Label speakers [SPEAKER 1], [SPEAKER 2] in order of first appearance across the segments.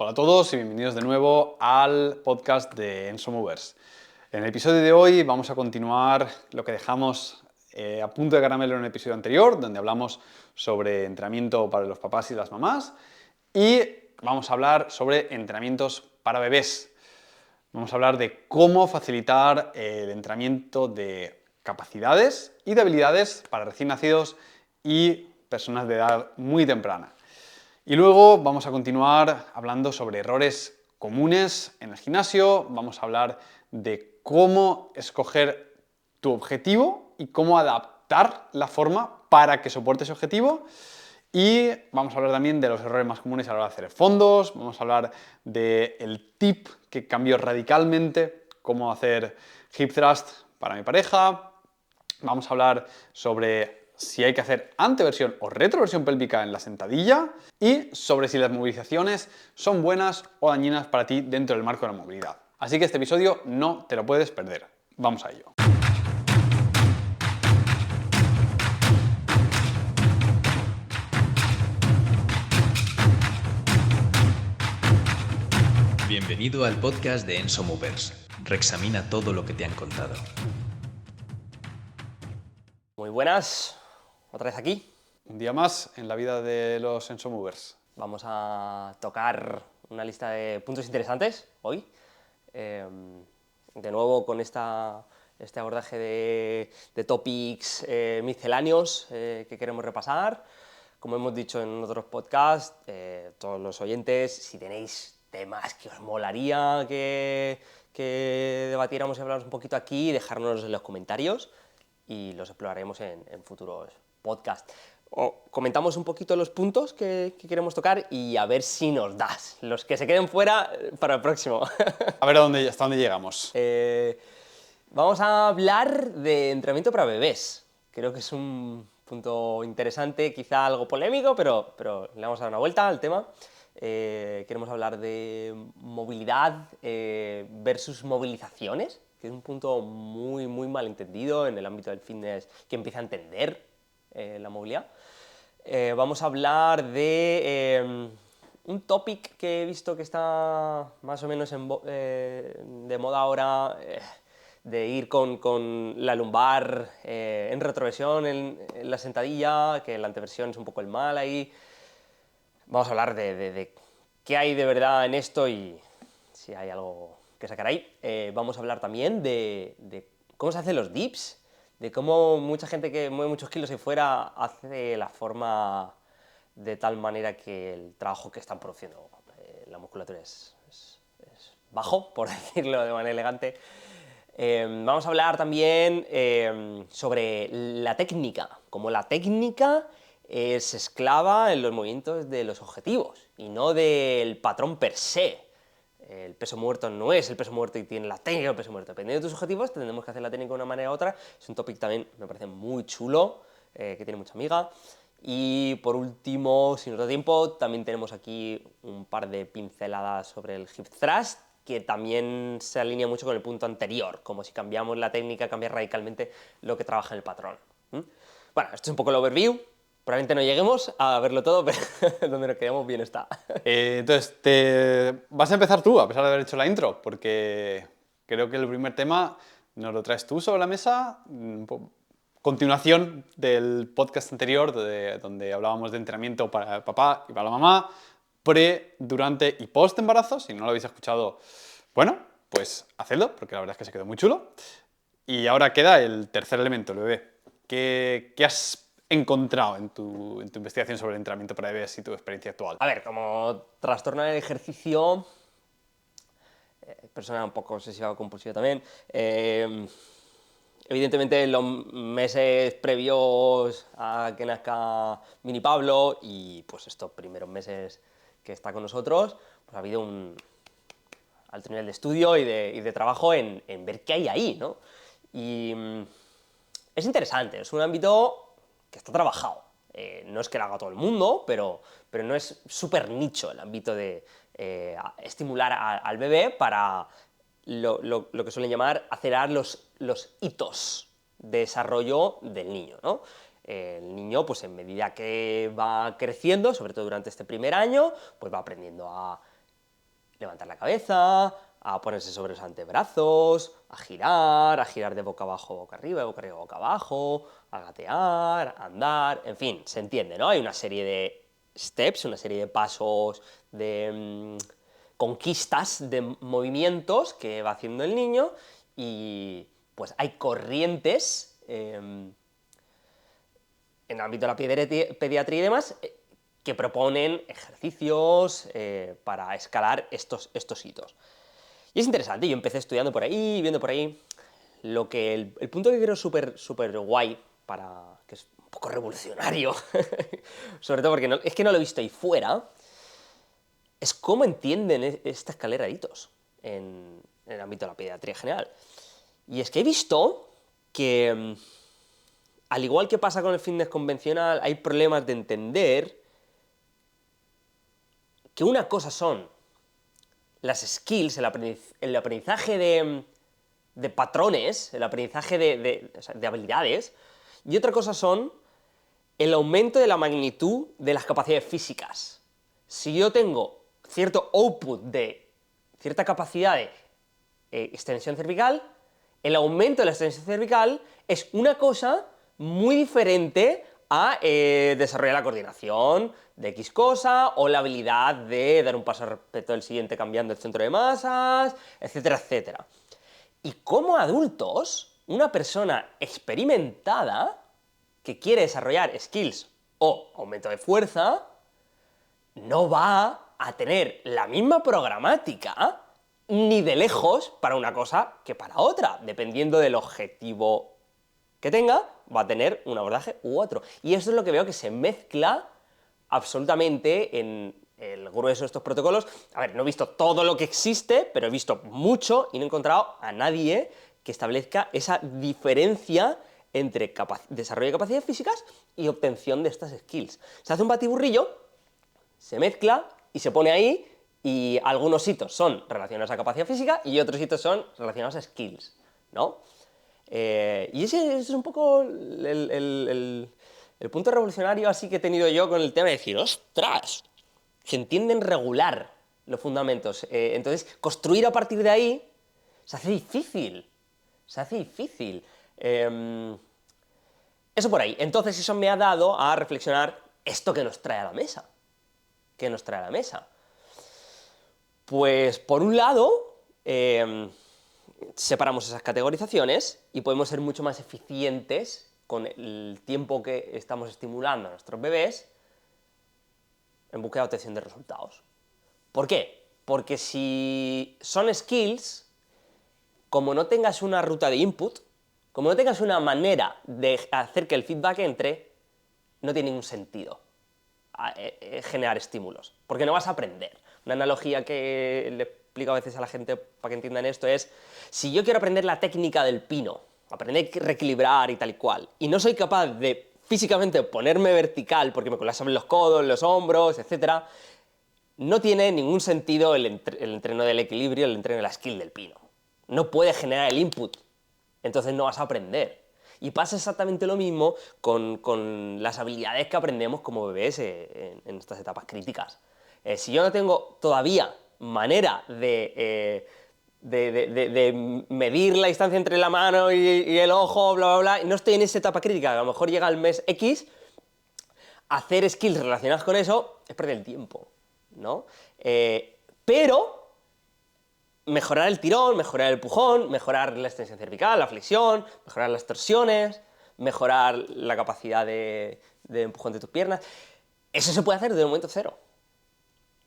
[SPEAKER 1] Hola a todos y bienvenidos de nuevo al podcast de Enso Movers. En el episodio de hoy vamos a continuar lo que dejamos a punto de caramelo en el episodio anterior, donde hablamos sobre entrenamiento para los papás y las mamás, y vamos a hablar sobre entrenamientos para bebés. Vamos a hablar de cómo facilitar el entrenamiento de capacidades y de habilidades para recién nacidos y personas de edad muy temprana. Y luego vamos a continuar hablando sobre errores comunes en el gimnasio, vamos a hablar de cómo escoger tu objetivo y cómo adaptar la forma para que soporte ese objetivo. Y vamos a hablar también de los errores más comunes a la hora de hacer fondos, vamos a hablar del tip que cambió radicalmente, cómo hacer hip thrust para mi pareja, vamos a hablar sobre si hay que hacer anteversión o retroversión pélvica en la sentadilla y sobre si las movilizaciones son buenas o dañinas para ti dentro del marco de la movilidad. Así que este episodio no te lo puedes perder. Vamos a ello.
[SPEAKER 2] Bienvenido al podcast de Enso Movers. Reexamina todo lo que te han contado.
[SPEAKER 3] Muy buenas, otra vez aquí.
[SPEAKER 1] Un día más en la vida de los Enso Movers.
[SPEAKER 3] Vamos a tocar una lista de puntos interesantes hoy. De nuevo con este abordaje de topics misceláneos que queremos repasar. Como hemos dicho en otros podcasts, todos los oyentes, si tenéis temas que os molaría que debatiéramos y habláramos un poquito aquí, dejárnoslos en los comentarios y los exploraremos en futuros podcasts. Comentamos un poquito los puntos que queremos tocar y a ver si nos das. Los que se queden fuera para el próximo.
[SPEAKER 1] A ver hasta dónde llegamos.
[SPEAKER 3] Vamos a hablar de entrenamiento para bebés. Creo que es un punto interesante, quizá algo polémico, pero le vamos a dar una vuelta al tema. Queremos hablar de movilidad versus movilizaciones, que es un punto muy malentendido en el ámbito del fitness que empieza a entender la movilidad. Vamos a hablar de un topic que he visto que está más o menos de moda ahora, de ir con la lumbar en retroversión en la sentadilla, que la anteversión es un poco el mal ahí. Vamos a hablar de qué hay de verdad en esto y si hay algo que sacar ahí. Vamos a hablar también de cómo se hacen los dips, de cómo mucha gente que mueve muchos kilos ahí fuera hace la forma de tal manera que el trabajo que están produciendo la musculatura es bajo, por decirlo de manera elegante. Vamos a hablar también sobre la técnica, cómo la técnica es esclava en los movimientos de los objetivos y no del patrón per se. El peso muerto no es el peso muerto y tiene la técnica del peso muerto. Dependiendo de tus objetivos, tendremos que hacer la técnica de una manera u otra. Es un topic también, me parece muy chulo, que tiene mucha amiga. Y por último, si nos da tiempo, también tenemos aquí un par de pinceladas sobre el hip thrust, que también se alinea mucho con el punto anterior, como si cambiamos la técnica, cambia radicalmente lo que trabaja en el patrón. Bueno, esto es un poco el overview. Probablemente no lleguemos a verlo todo, pero donde nos quedamos bien está.
[SPEAKER 1] Entonces, vas a empezar tú, a pesar de haber hecho la intro, porque creo que el primer tema nos lo traes tú sobre la mesa. Continuación del podcast anterior, donde hablábamos de entrenamiento para el papá y para la mamá, pre, durante y post embarazo. Si no lo habéis escuchado, bueno, pues hacedlo, porque la verdad es que se quedó muy chulo. Y ahora queda el tercer elemento, el bebé. ¿Qué has encontrado en tu investigación sobre el entrenamiento para bebés y tu experiencia actual?
[SPEAKER 3] A ver, como trastorno del ejercicio, persona un poco obsesiva o compulsiva también, evidentemente en los meses previos a que nazca Mini Pablo y pues estos primeros meses que está con nosotros, pues ha habido un alto nivel de estudio y de trabajo en ver qué hay ahí, ¿no? Y es interesante, es un ámbito que está trabajado. No es que lo haga todo el mundo, pero no es súper nicho el ámbito de estimular al bebé para lo que suelen llamar acelerar los hitos de desarrollo del niño, ¿no? El niño, pues en medida que va creciendo, sobre todo durante este primer año, pues va aprendiendo a levantar la cabeza, a ponerse sobre los antebrazos, a girar de boca abajo, boca arriba, boca abajo, a gatear, a andar, en fin, se entiende, ¿no? Hay una serie de steps, una serie de pasos, de conquistas, de movimientos que va haciendo el niño y pues hay corrientes en el ámbito de la pediatría y demás que proponen ejercicios para escalar estos hitos. Y es interesante, yo empecé estudiando por ahí, viendo por ahí, lo que el punto que creo súper guay, que es un poco revolucionario, sobre todo porque es que no lo he visto ahí fuera, es cómo entienden esta escalera de hitos en el ámbito de la pediatría general. Y es que he visto que, al igual que pasa con el fitness convencional, hay problemas de entender que una cosa son las skills, el aprendizaje de patrones, el aprendizaje de habilidades, y otra cosa son el aumento de la magnitud de las capacidades físicas. Si yo tengo cierto output de cierta capacidad de extensión cervical, el aumento de la extensión cervical es una cosa muy diferente a desarrollar la coordinación de X cosa, o la habilidad de dar un paso respecto al siguiente cambiando el centro de masas, etcétera, etcétera. Y como adultos, una persona experimentada que quiere desarrollar skills o aumento de fuerza, no va a tener la misma programática ni de lejos para una cosa que para otra, dependiendo del objetivo que tenga, va a tener un abordaje u otro. Y eso es lo que veo que se mezcla absolutamente en el grueso de estos protocolos. A ver, no he visto todo lo que existe, pero he visto mucho y no he encontrado a nadie que establezca esa diferencia entre desarrollo de capacidades físicas y obtención de estas skills. Se hace un batiburrillo, se mezcla y se pone ahí, y algunos hitos son relacionados a capacidad física y otros hitos son relacionados a skills, ¿no? Y ese es un poco el punto revolucionario así que he tenido yo con el tema de decir, ¡ostras! Se entienden regular los fundamentos. Entonces, construir a partir de ahí se hace difícil. Se hace difícil. Eso por ahí. Entonces, eso me ha dado a reflexionar esto que nos trae a la mesa. ¿Qué nos trae a la mesa? Pues, por un lado, separamos esas categorizaciones y podemos ser mucho más eficientes con el tiempo que estamos estimulando a nuestros bebés en búsqueda de obtención de resultados. ¿Por qué? Porque si son skills, como no tengas una ruta de input, como no tengas una manera de hacer que el feedback entre, no tiene ningún sentido generar estímulos, porque no vas a aprender. Una analogía que le explico a veces a la gente para que entiendan esto es, si yo quiero aprender la técnica del pino, aprender a reequilibrar y tal y cual, y no soy capaz de físicamente ponerme vertical porque me colapsan los codos, los hombros, etc., no tiene ningún sentido el entreno del equilibrio, el entreno de la skill del pino. No puede generar el input, entonces no vas a aprender. Y pasa exactamente lo mismo con las habilidades que aprendemos como bebés en estas etapas críticas. Si yo no tengo todavía manera de medir la distancia entre la mano y el ojo, bla, bla, bla, y no estoy en esa etapa crítica, a lo mejor llega el mes X, hacer skills relacionadas con eso es perder el tiempo, ¿no? Pero mejorar el tirón, mejorar el empujón, mejorar la extensión cervical, la flexión, mejorar las torsiones, mejorar la capacidad de empujón de tus piernas, eso se puede hacer desde el momento cero.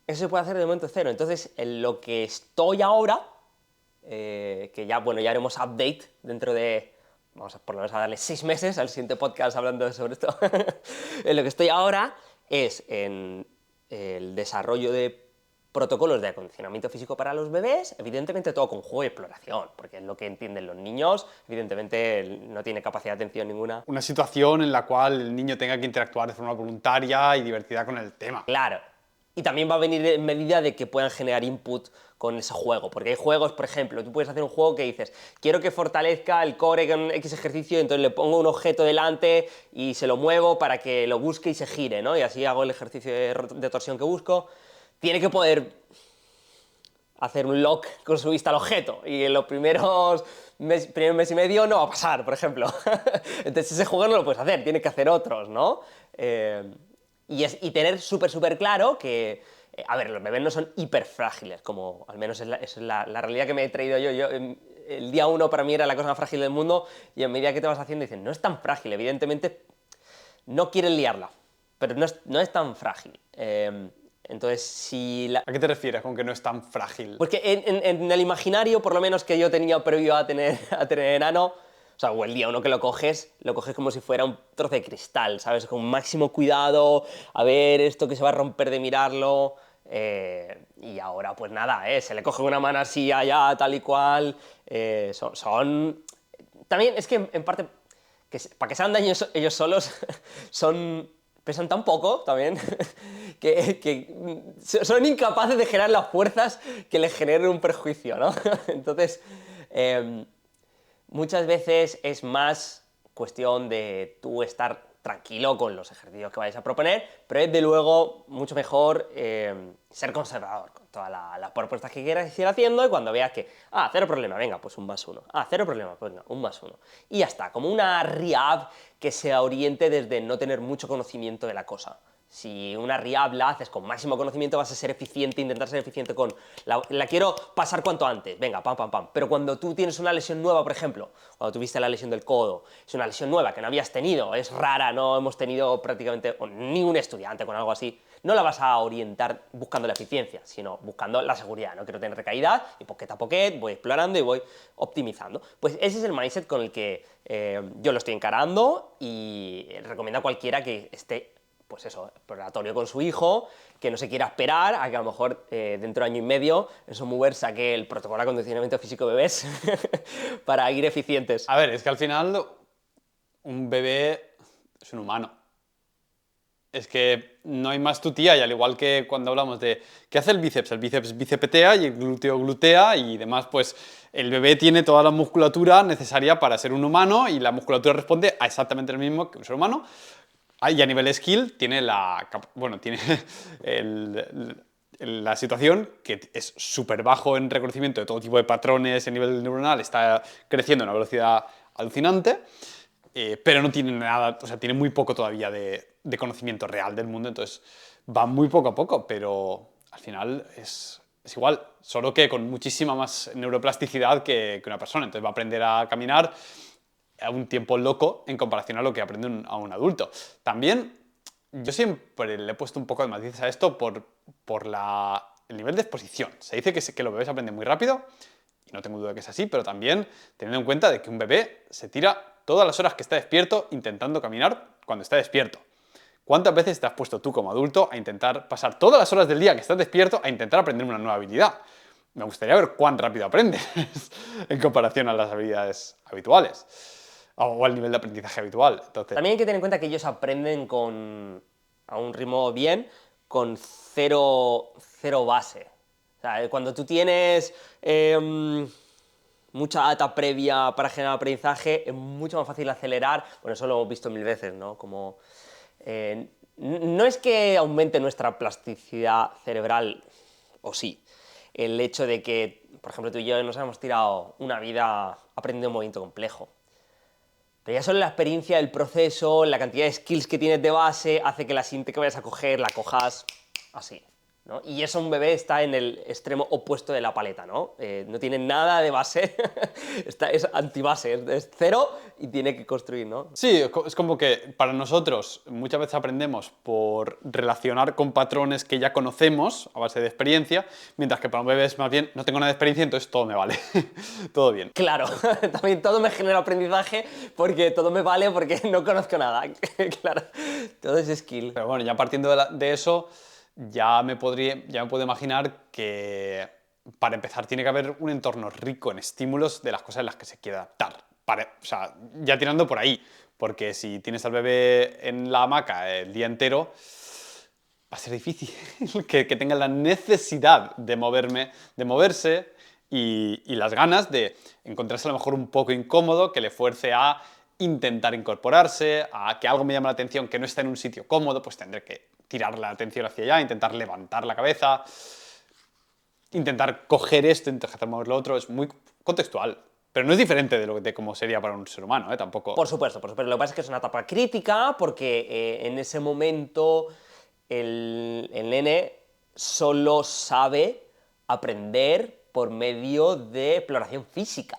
[SPEAKER 3] Eso se puede hacer desde el momento cero. Entonces, en lo que estoy ahora, que ya, bueno, ya haremos update dentro de, vamos a por lo menos a darle 6 meses al siguiente podcast hablando sobre esto. En lo que estoy ahora es en el desarrollo de protocolos de acondicionamiento físico para los bebés, evidentemente todo con juego y exploración, porque es lo que entienden los niños, evidentemente no tiene capacidad de atención ninguna.
[SPEAKER 1] Una situación en la cual el niño tenga que interactuar de forma voluntaria y divertida con el tema.
[SPEAKER 3] Claro. Y también va a venir en medida de que puedan generar input con ese juego, porque hay juegos, por ejemplo, tú puedes hacer un juego que dices, quiero que fortalezca el core con X ejercicio, entonces le pongo un objeto delante y se lo muevo para que lo busque y se gire, ¿no? Y así hago el ejercicio de torsión que busco. Tiene que poder hacer un lock con su vista al objeto y en los primeros primer mes y medio no va a pasar, por ejemplo. Entonces ese juego no lo puedes hacer, tienes que hacer otros, ¿no? Y tener súper claro que, a ver, los bebés no son hiper frágiles, como al menos es la realidad que me he traído yo. El día 1 para mí era la cosa más frágil del mundo y a medida que te vas haciendo dicen, no es tan frágil, evidentemente no quieren liarla, pero no es tan frágil. Entonces, si
[SPEAKER 1] ¿A qué te refieres con que no es tan frágil?
[SPEAKER 3] porque en el imaginario, por lo menos que yo tenía previo a tener enano, o sea, o el día uno que lo coges como si fuera un trozo de cristal, ¿sabes? Con máximo cuidado, a ver esto que se va a romper de mirarlo. Y ahora, pues nada, se le coge una mano así allá, tal y cual. También es que, en parte, para que sean daños ellos solos, pesan tan poco también que son incapaces de generar las fuerzas que les generen un perjuicio, ¿no? Entonces, muchas veces es más cuestión de tú estar tranquilo con los ejercicios que vayas a proponer, pero es de luego mucho mejor ser conservador con todas las propuestas que quieras ir haciendo y cuando veas que, cero problema, venga, pues un más uno, cero problema, pues venga, un más uno. Y ya está, como una rehab que se oriente desde no tener mucho conocimiento de la cosa. Si una rehab la haces con máximo conocimiento vas a ser eficiente, intentar ser eficiente con la quiero pasar cuanto antes, venga, pam, pam, pam. Pero cuando tú tienes una lesión nueva, por ejemplo, cuando tuviste la lesión del codo, es una lesión nueva que no habías tenido, es rara, no hemos tenido prácticamente ningún estudiante con algo así, no la vas a orientar buscando la eficiencia, sino buscando la seguridad. No quiero tener recaídas y poquet a poquet voy explorando y voy optimizando. Pues ese es el mindset con el que yo lo estoy encarando y recomiendo a cualquiera que esté pues eso, exploratorio con su hijo, que no se quiera esperar a que a lo mejor dentro de año y medio EnsoMover saque el protocolo de acondicionamiento físico de bebés para ir eficientes.
[SPEAKER 1] A ver, es que al final un bebé es un humano. Es que no hay más tutía y al igual que cuando hablamos de ¿qué hace el bíceps bicipetea y el glúteo glutea y demás, pues el bebé tiene toda la musculatura necesaria para ser un humano y la musculatura responde a exactamente lo mismo que un ser humano. Y a nivel skill tiene tiene la situación que es súper bajo en reconocimiento de todo tipo de patrones, el nivel neuronal está creciendo a una velocidad alucinante, pero no tiene nada, o sea, tiene muy poco todavía de conocimiento real del mundo, entonces va muy poco a poco, pero al final es igual, solo que con muchísima más neuroplasticidad que una persona, entonces va a aprender a caminar a un tiempo loco en comparación a lo que aprende a un adulto. También yo siempre le he puesto un poco de matices a esto por el nivel de exposición. Se dice que los bebés aprenden muy rápido, y no tengo duda de que es así, pero también teniendo en cuenta de que un bebé se tira todas las horas que está despierto intentando caminar cuando está despierto. ¿Cuántas veces te has puesto tú como adulto a intentar pasar todas las horas del día que estás despierto a intentar aprender una nueva habilidad? Me gustaría ver cuán rápido aprendes en comparación a las habilidades habituales o al nivel de aprendizaje habitual. Entonces,
[SPEAKER 3] también hay que tener en cuenta que ellos aprenden a un ritmo bien, con cero base. O sea, cuando tú tienes mucha data previa para generar aprendizaje, es mucho más fácil acelerar. Bueno, eso lo hemos visto mil veces, ¿no? Como, no es que aumente nuestra plasticidad cerebral, o sí, el hecho de que, por ejemplo, tú y yo nos hemos tirado una vida aprendiendo un movimiento complejo. Pero ya solo la experiencia del proceso, la cantidad de skills que tienes de base, hace que la siguiente que vayas a coger la cojas así, ¿no? Y eso un bebé está en el extremo opuesto de la paleta, ¿no? No tiene nada de base, es antibase, es cero y tiene que construir, ¿no?
[SPEAKER 1] sí, es como que para nosotros muchas veces aprendemos por relacionar con patrones que ya conocemos a base de experiencia, mientras que para un bebé es más bien, no tengo nada de experiencia, entonces todo me vale, todo bien.
[SPEAKER 3] Claro, también todo me genera aprendizaje porque todo me vale porque no conozco nada, claro, todo es skill.
[SPEAKER 1] Pero bueno, ya partiendo de eso, ya me puedo imaginar que para empezar tiene que haber un entorno rico en estímulos de las cosas en las que se quiere adaptar. O sea, ya tirando por ahí, porque si tienes al bebé en la hamaca el día entero, va a ser difícil que tenga la necesidad de moverse y las ganas de encontrarse a lo mejor un poco incómodo, que le fuerce a intentar incorporarse, a que algo me llama la atención que no está en un sitio cómodo, pues tendré que tirar la atención hacia allá, intentar levantar la cabeza. intentar coger esto, intentar mover lo otro, es muy contextual. Pero no es diferente de cómo sería para un ser humano, tampoco.
[SPEAKER 3] Por supuesto. Lo que pasa es que es una etapa crítica porque en ese momento el nene solo sabe aprender por medio de exploración física.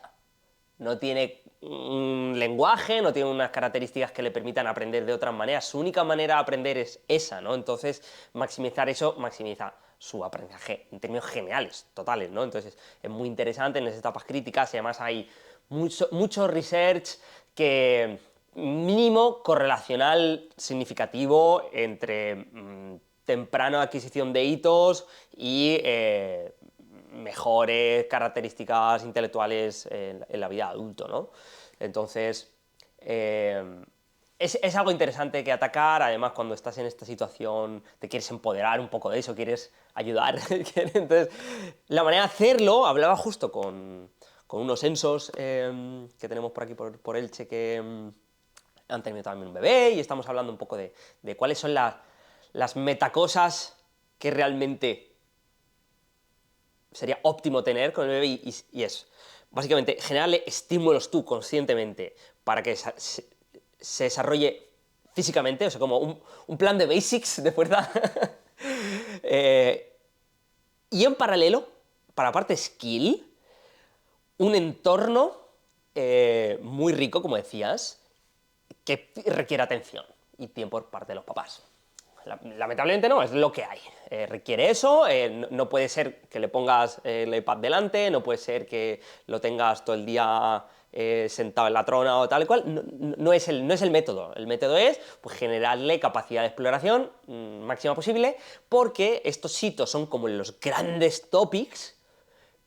[SPEAKER 3] No tiene un lenguaje, no tiene unas características que le permitan aprender de otras maneras. Su única manera de aprender es esa, ¿no? Entonces, maximizar eso maximiza su aprendizaje en términos generales, totales, ¿no? Entonces, es muy interesante en esas etapas críticas y además hay mucho research que mínimo correlacional significativo entre temprana adquisición de hitos y mejores características intelectuales en la vida adulto, ¿no? Entonces, es algo interesante que atacar, además cuando estás en esta situación te quieres empoderar un poco de eso, quieres ayudar. Entonces, la manera de hacerlo, hablaba justo con unos ensos que tenemos por aquí, por Elche, que han tenido también un bebé, y estamos hablando un poco de cuáles son las metacosas que realmente sería óptimo tener con el bebé, y es básicamente generarle estímulos tú conscientemente para que se desarrolle físicamente, o sea, como un plan de basics de fuerza. Y en paralelo, para la parte skill, un entorno muy rico, como decías, que requiere atención y tiempo por parte de los papás. Lamentablemente no, es lo que hay. Requiere eso, no puede ser que le pongas el iPad delante, no puede ser que lo tengas todo el día sentado en la trona o tal y cual. No es el método. El método es pues, generarle capacidad de exploración máxima posible, porque estos sitios son como los grandes topics,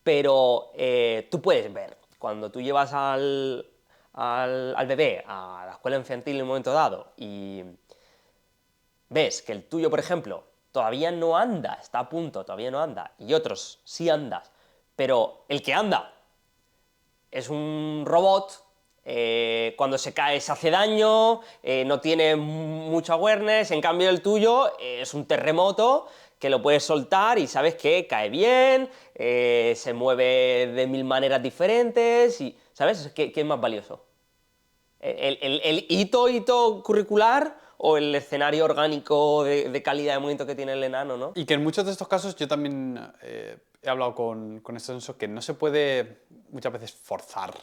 [SPEAKER 3] pero tú puedes ver, cuando tú llevas al bebé a la escuela infantil en un momento dado y ves que el tuyo, por ejemplo, todavía no anda, está a punto, todavía no anda, y otros sí andas, pero el que anda es un robot, cuando se cae se hace daño, no tiene mucho awareness, en cambio el tuyo es un terremoto que lo puedes soltar y sabes que cae bien, se mueve de 1000 maneras diferentes, y ¿sabes? ¿Qué es más valioso? ¿El hito curricular o el escenario orgánico de calidad de movimiento que tiene el enano, ¿no?
[SPEAKER 1] Y que en muchos de estos casos yo también he hablado con este senso que no se puede muchas veces forzar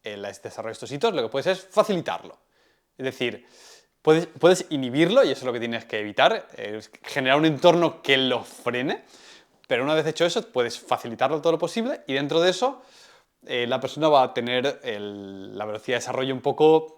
[SPEAKER 1] el desarrollo de estos hitos, lo que puedes es facilitarlo. Es decir, puedes inhibirlo, y eso es lo que tienes que evitar, generar un entorno que lo frene, pero una vez hecho eso puedes facilitarlo todo lo posible, y dentro de eso la persona va a tener la velocidad de desarrollo un poco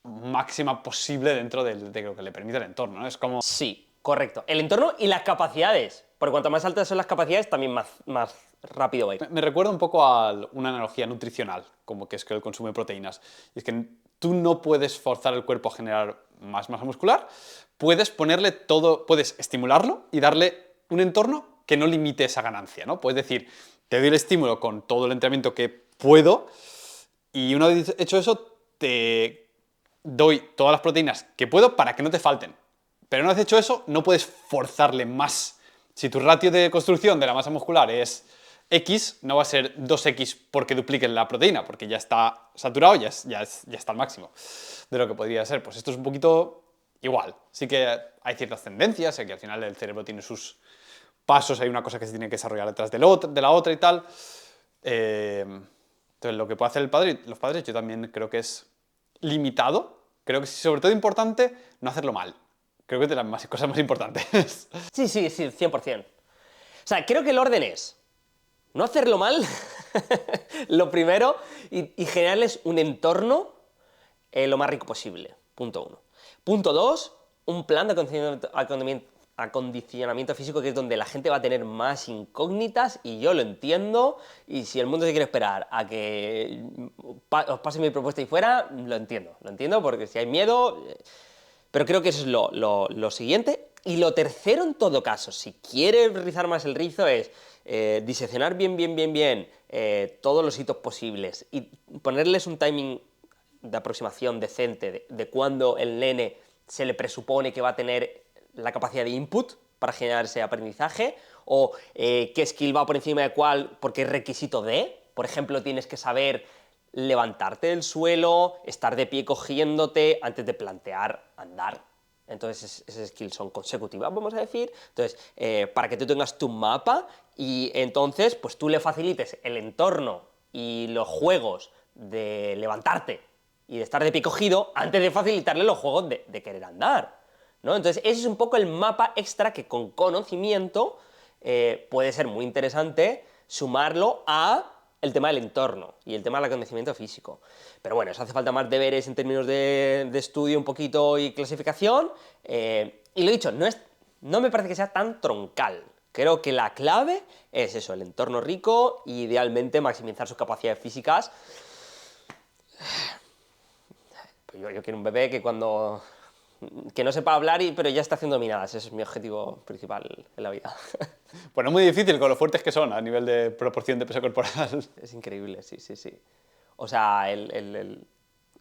[SPEAKER 1] máxima posible dentro de lo que le permite el entorno, ¿no? Es como...
[SPEAKER 3] Sí, correcto. El entorno y las capacidades. Porque cuanto más altas son las capacidades, también más rápido va a ir.
[SPEAKER 1] Me recuerda un poco a una analogía nutricional, como que es que el consumo de proteínas. Y es que tú no puedes forzar el cuerpo a generar más masa muscular, puedes ponerle todo, puedes estimularlo y darle un entorno que no limite esa ganancia, ¿no? Puedes decir, te doy el estímulo con todo el entrenamiento que puedo, y una vez hecho eso, te doy todas las proteínas que puedo para que no te falten. Pero una vez hecho eso, no puedes forzarle más. Si tu ratio de construcción de la masa muscular es X, no va a ser 2X porque dupliquen la proteína, porque ya está saturado, ya está al máximo de lo que podría ser. Pues esto es un poquito igual. Sí que hay ciertas tendencias, que al final el cerebro tiene sus pasos, hay una cosa que se tiene que desarrollar detrás de la otra y tal. Entonces, lo que puede hacer los padres, yo también creo que es limitado. Creo que es sobre todo importante no hacerlo mal. Creo que es de las cosas más importantes.
[SPEAKER 3] Sí, 100%. O sea, creo que el orden es no hacerlo mal, lo primero, y generarles un entorno lo más rico posible. Punto 1. Punto 2, un plan de acondicionamiento físico, que es donde la gente va a tener más incógnitas, y yo lo entiendo, y si el mundo se quiere esperar a que os pase mi propuesta y fuera, lo entiendo, porque si hay miedo... Pero creo que eso es lo siguiente. Y lo tercero, en todo caso, si quieres rizar más el rizo, es diseccionar bien todos los hitos posibles y ponerles un timing de aproximación decente de cuándo el nene se le presupone que va a tener la capacidad de input para generar ese aprendizaje. o qué skill va por encima de cuál porque es requisito de. Por ejemplo, tienes que saber levantarte del suelo, estar de pie cogiéndote antes de plantear andar. Entonces esas skills son consecutivas, vamos a decir. Entonces, para que tú tengas tu mapa y entonces pues tú le facilites el entorno y los juegos de levantarte y de estar de pie cogido antes de facilitarle los juegos de querer andar, ¿no? Entonces ese es un poco el mapa extra que con conocimiento puede ser muy interesante sumarlo a el tema del entorno y el tema del conocimiento físico. Pero bueno, eso hace falta más deberes en términos de estudio un poquito y clasificación. Y lo dicho, no me parece que sea tan troncal. Creo que la clave es eso, el entorno rico y idealmente maximizar sus capacidades físicas. Pues yo quiero un bebé que no sepa hablar, pero ya está haciendo dominadas. Ese es mi objetivo principal en la vida.
[SPEAKER 1] Pues no es muy difícil con lo fuertes que son a nivel de proporción de peso corporal.
[SPEAKER 3] Es increíble, sí. O sea,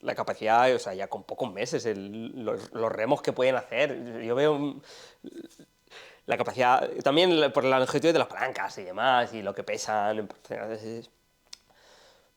[SPEAKER 3] la capacidad, o sea, ya con pocos meses, los remos que pueden hacer. Yo veo la capacidad, también por la longitud de las palancas y demás, y lo que pesan.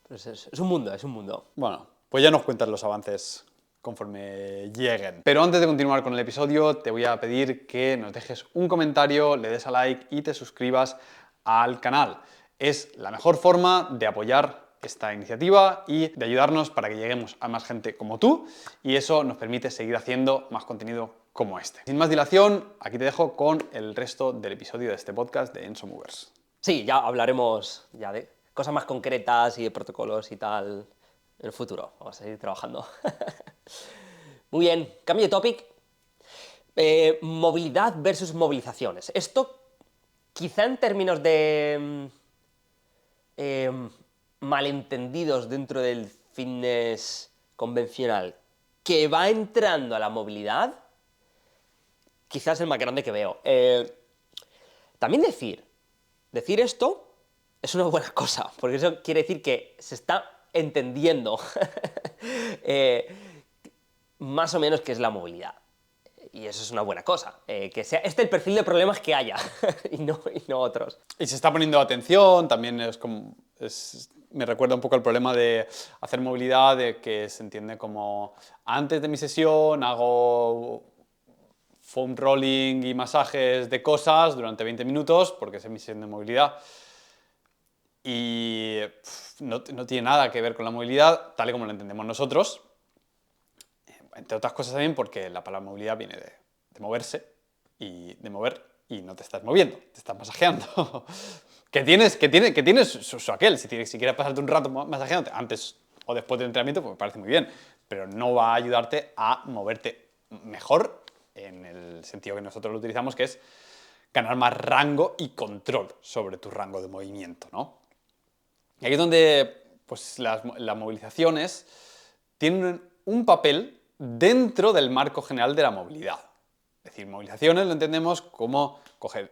[SPEAKER 3] Es un mundo.
[SPEAKER 1] Bueno, pues ya nos cuentas los avances conforme lleguen. Pero antes de continuar con el episodio, te voy a pedir que nos dejes un comentario, le des a like y te suscribas al canal. Es la mejor forma de apoyar esta iniciativa y de ayudarnos para que lleguemos a más gente como tú, y eso nos permite seguir haciendo más contenido como este. Sin más dilación, aquí te dejo con el resto del episodio de este podcast de Enso Movers.
[SPEAKER 3] Sí, ya hablaremos ya de cosas más concretas y de protocolos y tal en el futuro. Vamos a seguir trabajando. Muy bien, cambio de topic. Movilidad versus movilizaciones. Esto, quizá en términos de malentendidos dentro del fitness convencional, que va entrando a la movilidad, quizás es el más grande que veo. También decir esto es una buena cosa, porque eso quiere decir que se está entendiendo más o menos qué es la movilidad. Y eso es una buena cosa, que sea el perfil de problemas que haya y no otros.
[SPEAKER 1] Y se está poniendo atención, también me recuerda un poco al problema de hacer movilidad, de que se entiende como antes de mi sesión hago foam rolling y masajes de cosas durante 20 minutos, porque es mi sesión de movilidad. Y no tiene nada que ver con la movilidad, tal y como la entendemos nosotros. Entre otras cosas también porque la palabra movilidad viene de moverse y de mover, y no te estás moviendo, te estás masajeando. que tienes su aquel, si quieres pasarte un rato masajeándote antes o después del entrenamiento, pues me parece muy bien, pero no va a ayudarte a moverte mejor en el sentido que nosotros lo utilizamos, que es ganar más rango y control sobre tu rango de movimiento, ¿no? Y aquí es donde pues, las movilizaciones tienen un papel dentro del marco general de la movilidad. Es decir, movilizaciones lo entendemos como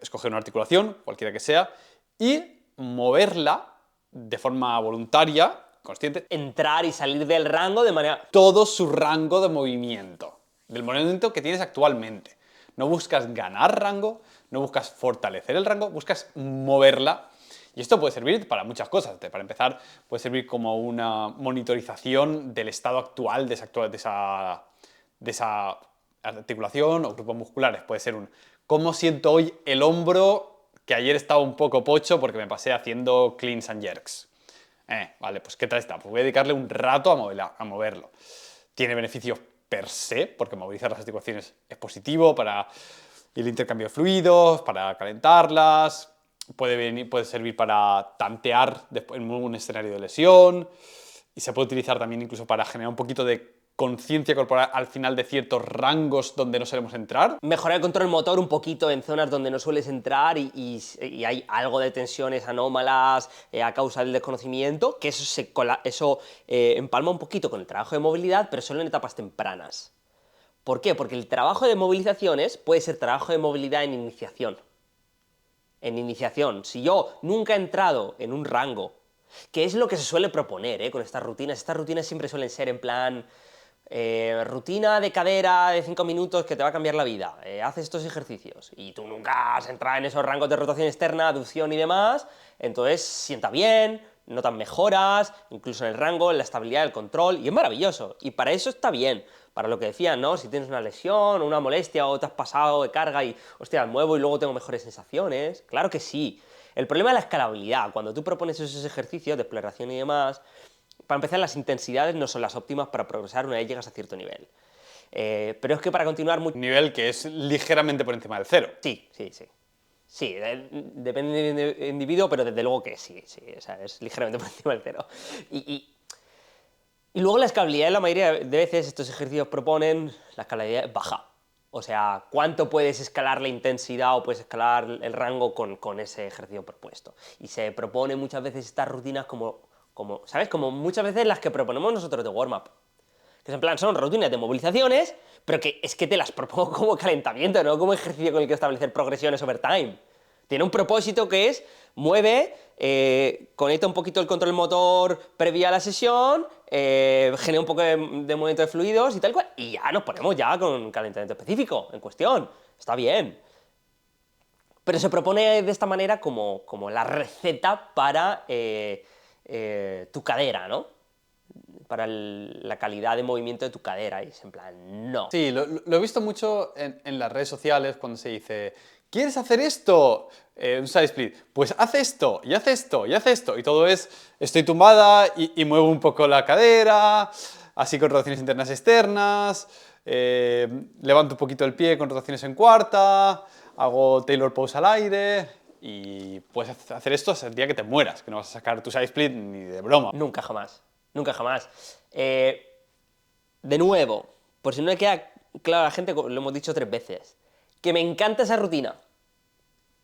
[SPEAKER 1] escoger una articulación, cualquiera que sea, y moverla de forma voluntaria, consciente.
[SPEAKER 3] Entrar y salir del rango de manera...
[SPEAKER 1] Todo su rango de movimiento, del movimiento que tienes actualmente. No buscas ganar rango, no buscas fortalecer el rango, buscas moverla. Y esto puede servir para muchas cosas. Para empezar, puede servir como una monitorización del estado actual de esa articulación o grupos musculares. Puede ser ¿cómo siento hoy el hombro? Que ayer estaba un poco pocho porque me pasé haciendo cleans and jerks. Vale, pues ¿qué tal está? Pues voy a dedicarle un rato a moverlo. Tiene beneficios per se, porque movilizar las articulaciones es positivo para el intercambio de fluidos, para calentarlas. Puede servir para tantear en un escenario de lesión, y se puede utilizar también incluso para generar un poquito de conciencia corporal al final de ciertos rangos donde no solemos entrar.
[SPEAKER 3] Mejorar el control motor un poquito en zonas donde no sueles entrar y hay algo de tensiones anómalas a causa del desconocimiento, que eso empalma un poquito con el trabajo de movilidad, pero solo en etapas tempranas. ¿Por qué? Porque el trabajo de movilizaciones puede ser trabajo de movilidad en iniciación. Si yo nunca he entrado en un rango, que es lo que se suele proponer con estas rutinas siempre suelen ser en plan rutina de cadera de 5 minutos que te va a cambiar la vida, haz estos ejercicios, y tú nunca has entrado en esos rangos de rotación externa, aducción y demás, entonces sienta bien, notas mejoras, incluso en el rango, en la estabilidad del control, y es maravilloso, y para eso está bien, para lo que decían, ¿no? Si tienes una lesión o una molestia o te has pasado de carga y, hostia, muevo y luego tengo mejores sensaciones, claro que sí. El problema es la escalabilidad, cuando tú propones esos ejercicios de exploración y demás, para empezar, las intensidades no son las óptimas para progresar una vez llegas a cierto nivel. Pero es que para continuar...
[SPEAKER 1] Un nivel que es ligeramente por encima del cero.
[SPEAKER 3] Sí. Sí, depende del individuo, pero desde luego que sí, o sea, es ligeramente por encima del cero. Y luego la escalabilidad, la mayoría de veces estos ejercicios proponen, la escalabilidad es baja. O sea, cuánto puedes escalar la intensidad o puedes escalar el rango con ese ejercicio propuesto. Y se propone muchas veces estas rutinas como ¿sabes? Como muchas veces las que proponemos nosotros de warm-up. Que en plan son rutinas de movilizaciones, pero que es que te las propongo como calentamiento, no como ejercicio con el que establecer progresiones over time. Tiene un propósito que es, mueve, conecta un poquito el control motor previa a la sesión, genera un poco de movimiento de fluidos y tal cual, y ya nos ponemos ya con un calentamiento específico en cuestión. Está bien. Pero se propone de esta manera como la receta para tu cadera, ¿no? Para la calidad de movimiento de tu cadera, y es en plan, no.
[SPEAKER 1] Sí, lo he visto mucho en las redes sociales cuando se dice, ¿quieres hacer esto? Un side split, pues haz esto, y haz esto, y haz esto, y todo es, estoy tumbada y muevo un poco la cadera, así con rotaciones internas y externas, levanto un poquito el pie con rotaciones en cuarta, hago Taylor pose al aire, y puedes hacer esto hasta el día que te mueras, que no vas a sacar tu side split ni de broma.
[SPEAKER 3] Nunca jamás, nunca jamás. De nuevo, por si no le queda claro a la gente, lo hemos dicho 3 veces, que me encanta esa rutina,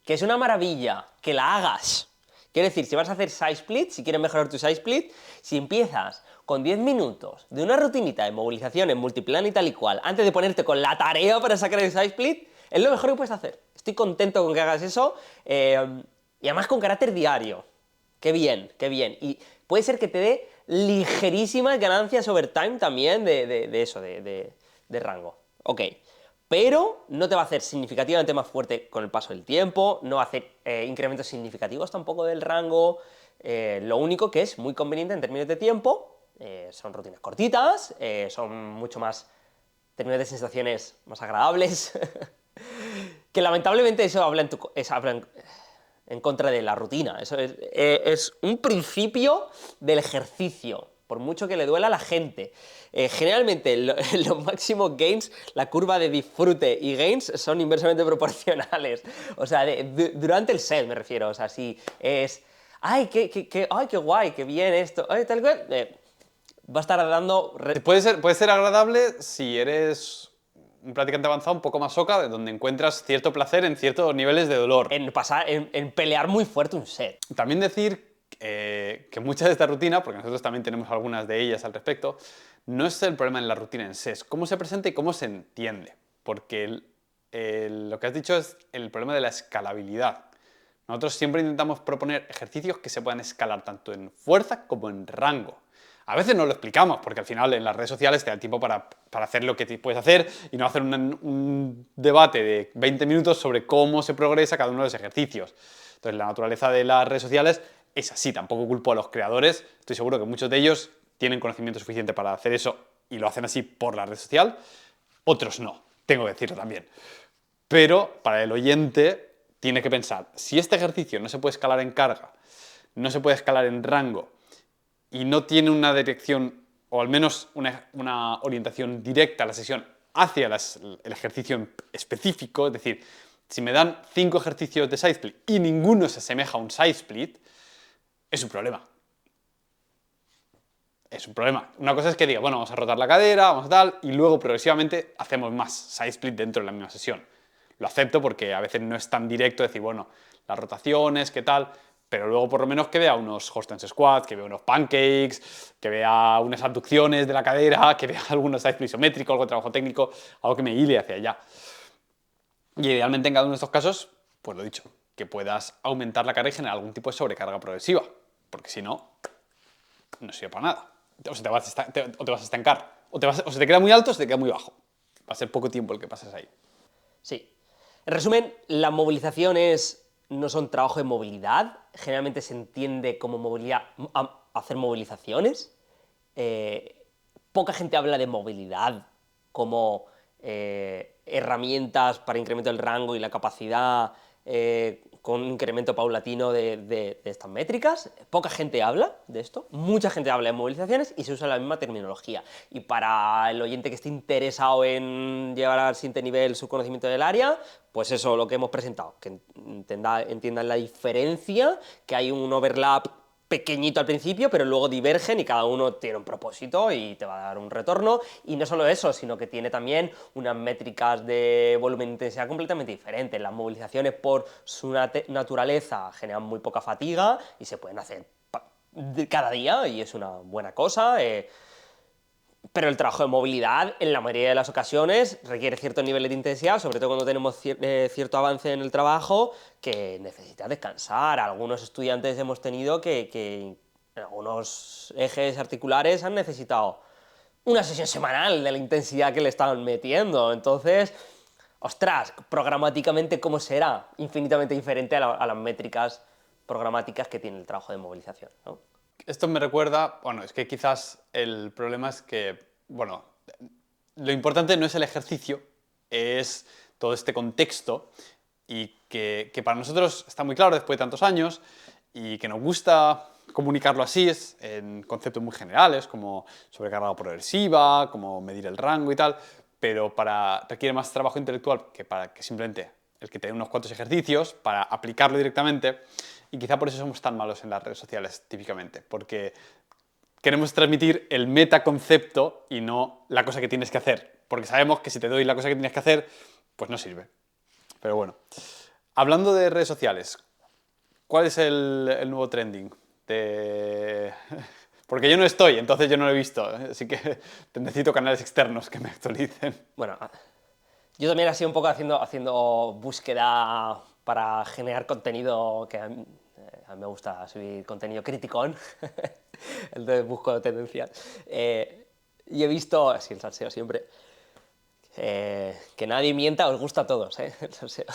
[SPEAKER 3] que es una maravilla, que la hagas. Quiero decir, si vas a hacer side split, si quieres mejorar tu side split, si empiezas con 10 minutos de una rutinita de movilización en multiplan y tal y cual, antes de ponerte con la tarea para sacar el side split, es lo mejor que puedes hacer. Estoy contento con que hagas eso, y además con carácter diario. Qué bien, qué bien. Y puede ser que te dé ligerísimas ganancias over time también de rango. Ok. Pero no te va a hacer significativamente más fuerte con el paso del tiempo, no va a hacer incrementos significativos tampoco del rango. Lo único que es muy conveniente en términos de tiempo, son rutinas cortitas, son mucho más, en términos de sensaciones, más agradables. Que lamentablemente eso habla en contra de la rutina. Eso es un principio del ejercicio, por mucho que le duela a la gente. Generalmente los máximos gains, la curva de disfrute y gains son inversamente proporcionales. O sea, durante el set me refiero. O sea, si es, ay, qué guay, qué bien esto, ay, tal cual, va a estar dando...
[SPEAKER 1] Puede ser agradable si eres un practicante avanzado un poco más soca, de donde encuentras cierto placer en ciertos niveles de dolor.
[SPEAKER 3] En pelear muy fuerte un set.
[SPEAKER 1] También decir que muchas de esta rutina, porque nosotros también tenemos algunas de ellas al respecto, no es el problema en la rutina en sí, es cómo se presenta y cómo se entiende. Porque lo que has dicho es el problema de la escalabilidad. Nosotros siempre intentamos proponer ejercicios que se puedan escalar tanto en fuerza como en rango. A veces no lo explicamos, porque al final en las redes sociales te da tiempo para hacer lo que puedes hacer y no hacer un debate de 20 minutos sobre cómo se progresa cada uno de los ejercicios. Entonces la naturaleza de las redes sociales es así, tampoco culpo a los creadores, estoy seguro que muchos de ellos tienen conocimiento suficiente para hacer eso y lo hacen así por la red social, otros no, tengo que decirlo también. Pero para el oyente tiene que pensar, si este ejercicio no se puede escalar en carga, no se puede escalar en rango, y no tiene una dirección, o al menos una orientación directa a la sesión hacia el ejercicio específico, es decir, si me dan 5 ejercicios de side split y ninguno se asemeja a un side split, es un problema. Es un problema. Una cosa es que diga, bueno, vamos a rotar la cadera, vamos a tal, y luego progresivamente hacemos más side split dentro de la misma sesión. Lo acepto porque a veces no es tan directo decir, bueno, las rotaciones, qué tal, pero luego por lo menos que vea unos handstand squats, que vea unos pancakes, que vea unas abducciones de la cadera, que vea algunos side split isométricos, algo de trabajo técnico, algo que me hile hacia allá. Y idealmente en cada uno de estos casos, pues lo dicho, que puedas aumentar la carga y generar algún tipo de sobrecarga progresiva, porque si no, no sirve para nada. O sea, te vas a estancar, o se te queda muy alto o se te queda muy bajo. Va a ser poco tiempo el que pases ahí.
[SPEAKER 3] Sí. En resumen, las movilizaciones no son trabajo de movilidad. Generalmente se entiende como movilidad hacer movilizaciones. Poca gente habla de movilidad como herramientas para incremento del rango y la capacidad con un incremento paulatino de estas métricas. Poca gente habla de esto, mucha gente habla de movilizaciones y se usa la misma terminología. Y para el oyente que esté interesado en llevar al siguiente nivel su conocimiento del área, pues eso, lo que hemos presentado, que entiendan la diferencia, que hay un overlap pequeñito al principio, pero luego divergen y cada uno tiene un propósito y te va a dar un retorno. Y no solo eso, sino que tiene también unas métricas de volumen e intensidad completamente diferentes. Las movilizaciones, por su naturaleza, generan muy poca fatiga y se pueden hacer cada día y es una buena cosa. Pero el trabajo de movilidad, en la mayoría de las ocasiones, requiere ciertos niveles de intensidad, sobre todo cuando tenemos cierto avance en el trabajo, que necesita descansar. Algunos estudiantes hemos tenido que en algunos ejes articulares han necesitado una sesión semanal de la intensidad que le estaban metiendo. Entonces, ostras, programáticamente, ¿cómo será? Infinitamente diferente a las métricas programáticas que tiene el trabajo de movilización, ¿no?
[SPEAKER 1] Esto me recuerda, bueno, es que quizás el problema es que, bueno, lo importante no es el ejercicio, es todo este contexto y que para nosotros está muy claro después de tantos años y que nos gusta comunicarlo así, es en conceptos muy generales como sobrecarga progresiva, como medir el rango y tal, pero requiere más trabajo intelectual que para que simplemente el que te dé unos cuantos ejercicios para aplicarlo directamente. Y quizá por eso somos tan malos en las redes sociales, típicamente, porque queremos transmitir el metaconcepto y no la cosa que tienes que hacer, porque sabemos que si te doy la cosa que tienes que hacer, pues no sirve. Pero bueno, hablando de redes sociales, ¿cuál es el nuevo trending? Porque yo no estoy, entonces yo no lo he visto, así que necesito canales externos que me actualicen.
[SPEAKER 3] Bueno, yo también he sido un poco haciendo búsqueda para generar contenido que a mí me gusta subir contenido criticón, entonces busco tendencias. Y he visto, así el salseo siempre, que nadie mienta, os gusta a todos, el salseo.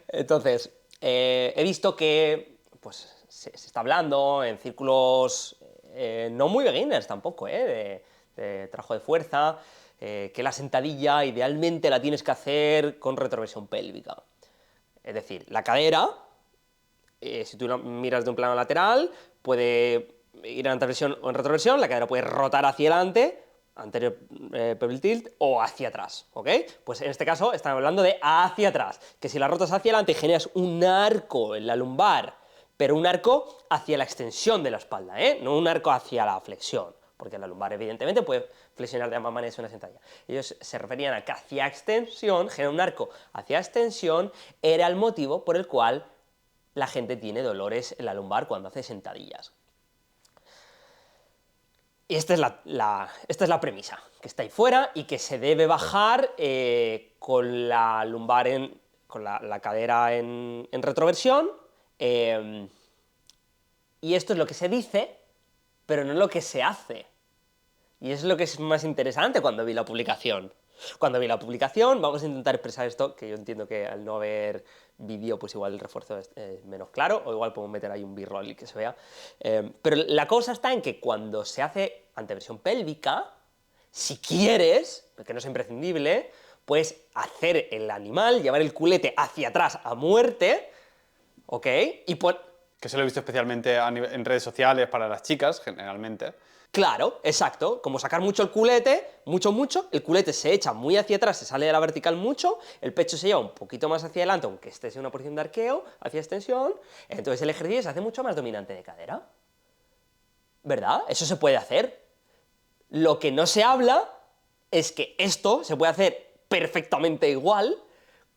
[SPEAKER 3] Entonces, he visto que pues, se está hablando en círculos no muy beginners tampoco, de trabajo de fuerza, que la sentadilla idealmente la tienes que hacer con retroversión pélvica. Es decir, la cadera, si tú la miras de un plano lateral, puede ir en anteversión o en retroversión, la cadera puede rotar hacia adelante, anterior pelvic tilt, o hacia atrás, ¿ok? Pues en este caso estamos hablando de hacia atrás, que si la rotas hacia adelante generas un arco en la lumbar, pero un arco hacia la extensión de la espalda, no un arco hacia la flexión, porque la lumbar evidentemente puede flexionar de ambas maneras una sentadilla. Ellos se referían a que hacia extensión, genera un arco hacia extensión, era el motivo por el cual la gente tiene dolores en la lumbar cuando hace sentadillas. Y esta es la premisa, que está ahí fuera y que se debe bajar con la lumbar con la cadera en retroversión. Y esto es lo que se dice, pero no es lo que se hace. Y es lo que es más interesante cuando vi la publicación. Cuando vi la publicación, vamos a intentar expresar esto, que yo entiendo que al no haber vídeo, pues igual el refuerzo es menos claro, o igual podemos meter ahí un b-roll y que se vea. Pero la cosa está en que cuando se hace anteversión pélvica, si quieres, porque no es imprescindible, puedes hacer el animal, llevar el culete hacia atrás a muerte, ¿ok? Y
[SPEAKER 1] que se lo he visto especialmente en redes sociales para las chicas, generalmente.
[SPEAKER 3] Claro, exacto, como sacar mucho el culete, mucho, el culete se echa muy hacia atrás, se sale de la vertical mucho, el pecho se lleva un poquito más hacia adelante, aunque esté en una posición de arqueo, hacia extensión, entonces el ejercicio se hace mucho más dominante de cadera. ¿Verdad? Eso se puede hacer. Lo que no se habla es que esto se puede hacer perfectamente igual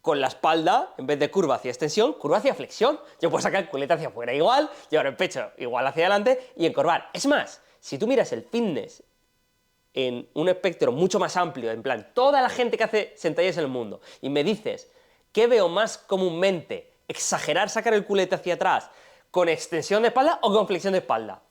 [SPEAKER 3] con la espalda, en vez de curva hacia extensión, curva hacia flexión. Yo puedo sacar el culete hacia afuera igual, llevar el pecho igual hacia adelante y encorvar. Es más, si tú miras el fitness en un espectro mucho más amplio, en plan, toda la gente que hace sentadillas en el mundo, y me dices, ¿qué veo más comúnmente? ¿Exagerar sacar el culete hacia atrás con extensión de espalda o con flexión de espalda?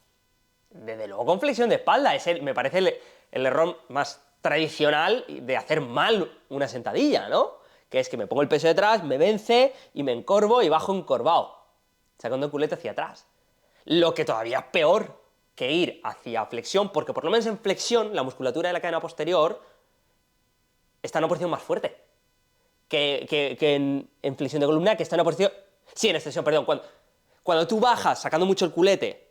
[SPEAKER 3] Desde luego con flexión de espalda. Me parece el error más tradicional de hacer mal una sentadilla, ¿no? Que es que me pongo el peso detrás, me vence y me encorvo y bajo encorvado, sacando el culete hacia atrás. Lo que todavía es peor que ir hacia flexión, porque por lo menos en flexión la musculatura de la cadena posterior está en una posición más fuerte que en flexión de columna, que está en una posición... Sí, en extensión, perdón. Cuando tú bajas sacando mucho el culete,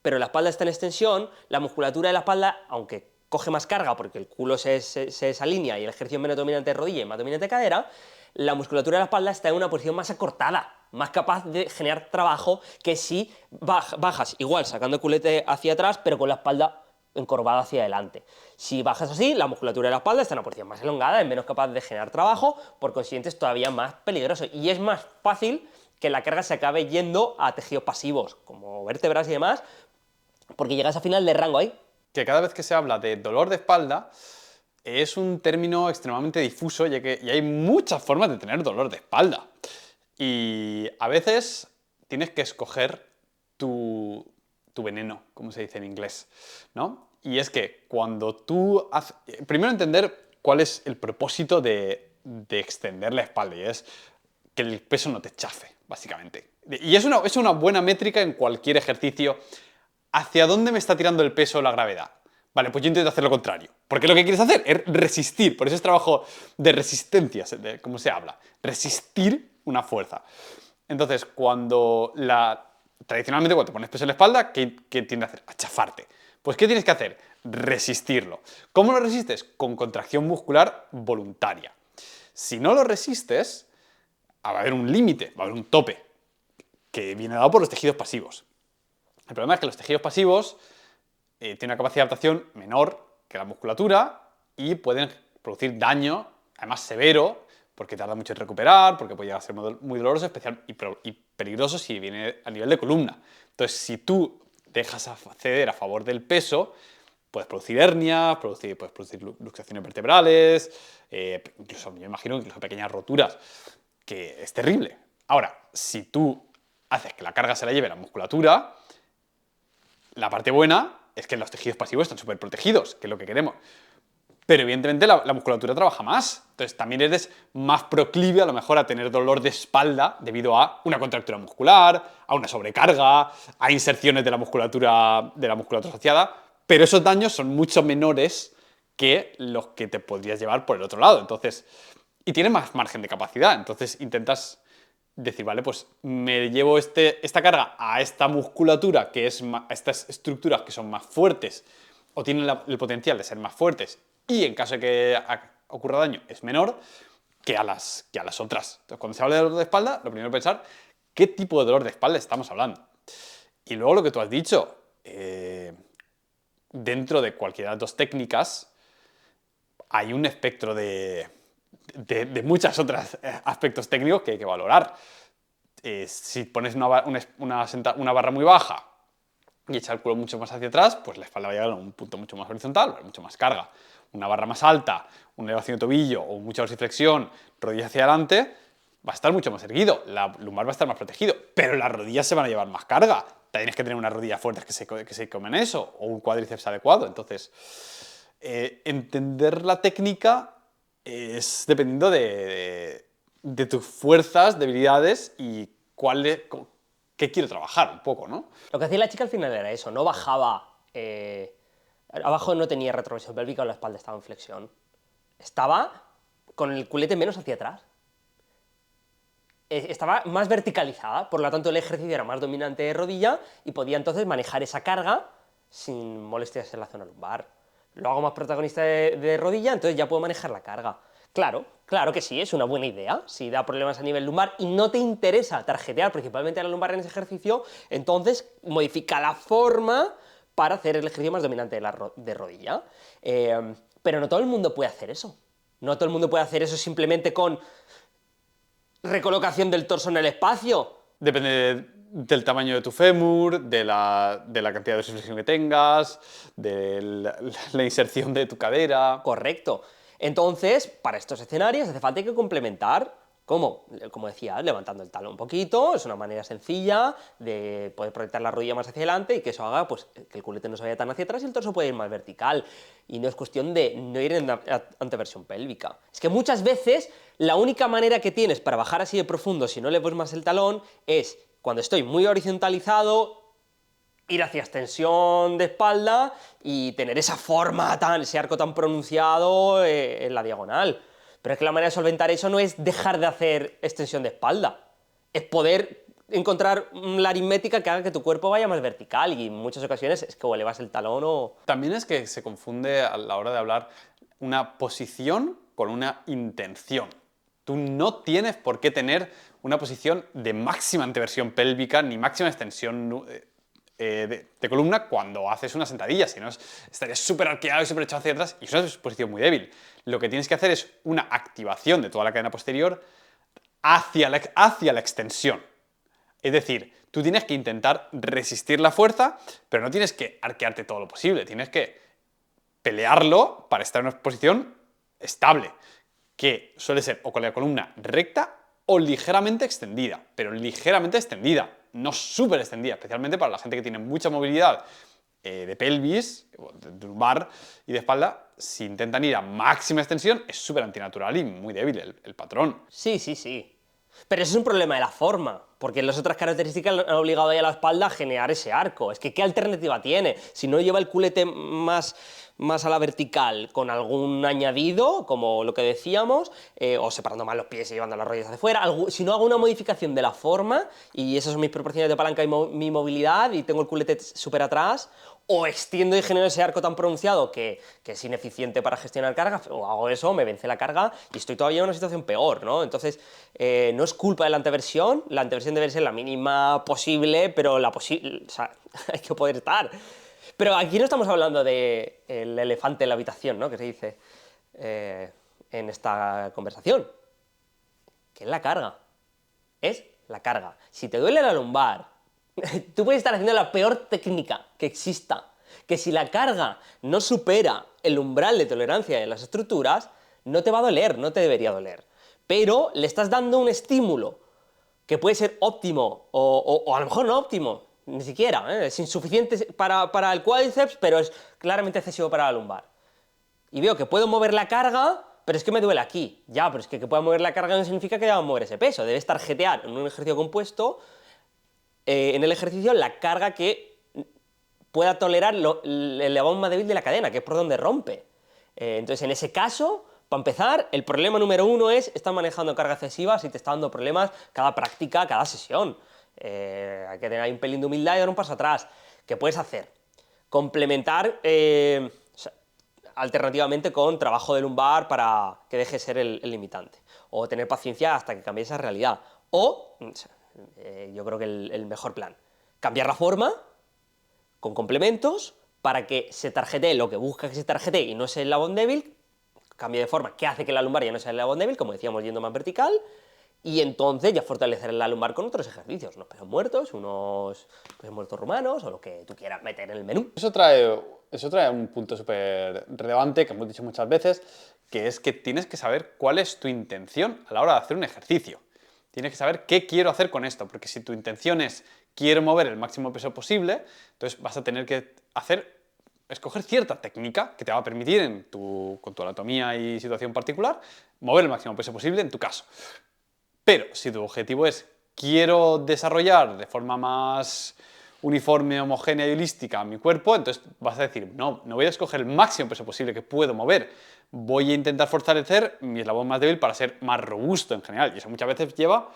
[SPEAKER 3] pero la espalda está en extensión, la musculatura de la espalda, aunque coge más carga porque el culo se desalinea y el ejercicio es menos dominante de rodilla y más dominante de cadera, la musculatura de la espalda está en una posición más acortada, más capaz de generar trabajo que si bajas igual sacando el culete hacia atrás, pero con la espalda encorvada hacia adelante. Si bajas así, la musculatura de la espalda está en una posición más elongada, es menos capaz de generar trabajo, por consiguiente es todavía más peligroso y es más fácil que la carga se acabe yendo a tejidos pasivos, como vértebras y demás, porque llegas a final de rango ahí.
[SPEAKER 1] Que cada vez que se habla de dolor de espalda es un término extremadamente difuso y hay muchas formas de tener dolor de espalda. Y a veces tienes que escoger tu veneno, como se dice en inglés, ¿no? Y es que cuando tú haces... Primero entender cuál es el propósito de extender la espalda, y es que el peso no te chafe, básicamente. Y es una buena métrica en cualquier ejercicio. ¿Hacia dónde me está tirando el peso o la gravedad? Vale, pues yo intento hacer lo contrario. Porque lo que quieres hacer es resistir. Por eso es trabajo de resistencia, como se habla. Resistir una fuerza. Entonces, tradicionalmente cuando te pones peso en la espalda, ¿qué tiende a hacer? A chafarte. Pues ¿qué tienes que hacer? Resistirlo. ¿Cómo lo resistes? Con contracción muscular voluntaria. Si no lo resistes, va a haber un límite, va a haber un tope, que viene dado por los tejidos pasivos. El problema es que los tejidos pasivos tienen una capacidad de adaptación menor que la musculatura y pueden producir daño, además severo, porque tarda mucho en recuperar, porque puede llegar a ser muy doloroso y peligroso si viene a nivel de columna. Entonces, si tú dejas ceder a favor del peso, puedes producir hernias, puedes producir luxaciones vertebrales, incluso, yo imagino, incluso pequeñas roturas, que es terrible. Ahora, si tú haces que la carga se la lleve la musculatura, la parte buena es que los tejidos pasivos están súper protegidos, que es lo que queremos. Pero evidentemente la musculatura trabaja más. Entonces también eres más proclive a lo mejor a tener dolor de espalda debido a una contractura muscular, a una sobrecarga, a inserciones de la musculatura asociada. Pero esos daños son mucho menores que los que te podrías llevar por el otro lado. Entonces, y tienes más margen de capacidad. Entonces intentas decir, vale, pues me llevo esta carga a esta musculatura, a estas estructuras que son más fuertes o tienen el potencial de ser más fuertes y en caso de que ocurra daño es menor que a las otras. Entonces, cuando se habla de dolor de espalda, lo primero es pensar qué tipo de dolor de espalda estamos hablando. Y luego lo que tú has dicho, dentro de cualquiera de las dos técnicas hay un espectro de muchos otros aspectos técnicos que hay que valorar. Si pones una barra muy baja y echa el culo mucho más hacia atrás, pues la espalda va a llegar a un punto mucho más horizontal, va a haber mucho más carga. Una barra más alta, una elevación de tobillo o mucha dorsiflexión, rodilla hacia adelante, va a estar mucho más erguido, la lumbar va a estar más protegido, pero las rodillas se van a llevar más carga. Tienes que tener unas rodillas fuertes que se comen eso, o un cuádriceps adecuado. Entonces, entender la técnica es dependiendo de tus fuerzas, debilidades y qué quiero trabajar un poco, ¿no?
[SPEAKER 3] Lo que hacía la chica al final era eso, no bajaba... abajo no tenía retroversión pélvica o la espalda estaba en flexión. Estaba con el culete menos hacia atrás. Estaba más verticalizada, por lo tanto el ejercicio era más dominante de rodilla y podía entonces manejar esa carga sin molestias en la zona lumbar. Lo hago más protagonista de rodilla, entonces ya puedo manejar la carga. Claro, claro que sí, es una buena idea. Si da problemas a nivel lumbar y no te interesa tarjetear principalmente a la lumbar en ese ejercicio, entonces modifica la forma para hacer el ejercicio más dominante de rodilla. Pero no todo el mundo puede hacer eso. No todo el mundo puede hacer eso simplemente con recolocación del torso en el espacio.
[SPEAKER 1] Depende del tamaño de tu fémur, de la cantidad de dorsiflexión que tengas, de la inserción de tu cadera.
[SPEAKER 3] Correcto. Entonces, para estos escenarios hace falta que complementar ¿Cómo? Como decía, levantando el talón un poquito, es una manera sencilla de poder proyectar la rodilla más hacia adelante y que eso haga pues, que el culete no se vaya tan hacia atrás y el torso puede ir más vertical. Y no es cuestión de no ir en anteversión pélvica. Es que muchas veces la única manera que tienes para bajar así de profundo si no le pones más el talón es cuando estoy muy horizontalizado, ir hacia extensión de espalda y tener esa forma, ese arco tan pronunciado en la diagonal. Pero es que la manera de solventar eso no es dejar de hacer extensión de espalda, es poder encontrar la aritmética que haga que tu cuerpo vaya más vertical y en muchas ocasiones es que o elevas el talón o...
[SPEAKER 1] También es que se confunde a la hora de hablar una posición con una intención. Tú no tienes por qué tener una posición de máxima anteversión pélvica ni máxima extensión de columna cuando haces una sentadilla, si no estarías súper arqueado y súper echado hacia atrás y es una posición muy débil. Lo que tienes que hacer es una activación de toda la cadena posterior hacia la extensión. Es decir, tú tienes que intentar resistir la fuerza, pero no tienes que arquearte todo lo posible, tienes que pelearlo para estar en una posición estable, que suele ser o con la columna recta o ligeramente extendida, pero ligeramente extendida, no súper extendida, especialmente para la gente que tiene mucha movilidad de pelvis, de lumbar y de espalda. Si intentan ir a máxima extensión, es súper antinatural y muy débil el patrón.
[SPEAKER 3] Sí, sí, sí. Pero eso es un problema de la forma, porque las otras características han obligado a la espalda a generar ese arco. Es que, ¿qué alternativa tiene? Si no lleva el culete más a la vertical con algún añadido, como lo que decíamos, o separando más los pies y llevando las rodillas hacia fuera, si no hago una modificación de la forma, y esas son mis proporciones de palanca y mi movilidad, y tengo el culete súper atrás, o extiendo y genero ese arco tan pronunciado que es ineficiente para gestionar cargas, o hago eso, me vence la carga y estoy todavía en una situación peor, ¿no? Entonces, no es culpa de la anteversión debe ser la mínima posible, pero o sea, hay que poder estar. Pero aquí no estamos hablando del elefante en la habitación, ¿no? Que se dice en esta conversación, que es la carga. Es la carga. Si te duele la lumbar, tú puedes estar haciendo la peor técnica que exista, que si la carga no supera el umbral de tolerancia de las estructuras, no te va a doler, no te debería doler. Pero le estás dando un estímulo que puede ser óptimo o a lo mejor no óptimo, ni siquiera, es insuficiente para el cuádriceps, pero es claramente excesivo para la lumbar. Y veo que puedo mover la carga, pero es que me duele aquí. Ya, pero es que pueda mover la carga no significa que deba mover ese peso, debes tarjetear en un ejercicio compuesto, en el ejercicio, la carga que pueda tolerar el eslabón más débil de la cadena, que es por donde rompe. Entonces, en ese caso, para empezar, el problema número uno es estar manejando carga excesiva si te está dando problemas cada práctica, cada sesión. Hay que tener ahí un pelín de humildad y dar un paso atrás. ¿Qué puedes hacer? Complementar alternativamente con trabajo de lumbar para que deje de ser el limitante. O tener paciencia hasta que cambie esa realidad. O, yo creo que el mejor plan, cambiar la forma con complementos para que se tarjetee lo que busca que se tarjetee y no es el eslabón débil, cambie de forma, que hace que la lumbar ya no sea el eslabón débil, como decíamos, yendo más vertical, y entonces ya fortalecer la lumbar con otros ejercicios, unos pesos muertos, unos pesos muertos rumanos, o lo que tú quieras meter en el menú.
[SPEAKER 1] Eso trae un punto súper relevante que hemos dicho muchas veces, que es que tienes que saber cuál es tu intención a la hora de hacer un ejercicio. Tienes que saber qué quiero hacer con esto, porque si tu intención es quiero mover el máximo peso posible, entonces vas a tener que escoger cierta técnica que te va a permitir con tu anatomía y situación particular mover el máximo peso posible en tu caso. Pero si tu objetivo es quiero desarrollar de forma más uniforme, homogénea y holística mi cuerpo, entonces vas a decir, no voy a escoger el máximo peso posible que puedo mover, voy a intentar fortalecer mi eslabón más débil para ser más robusto en general, y eso muchas veces lleva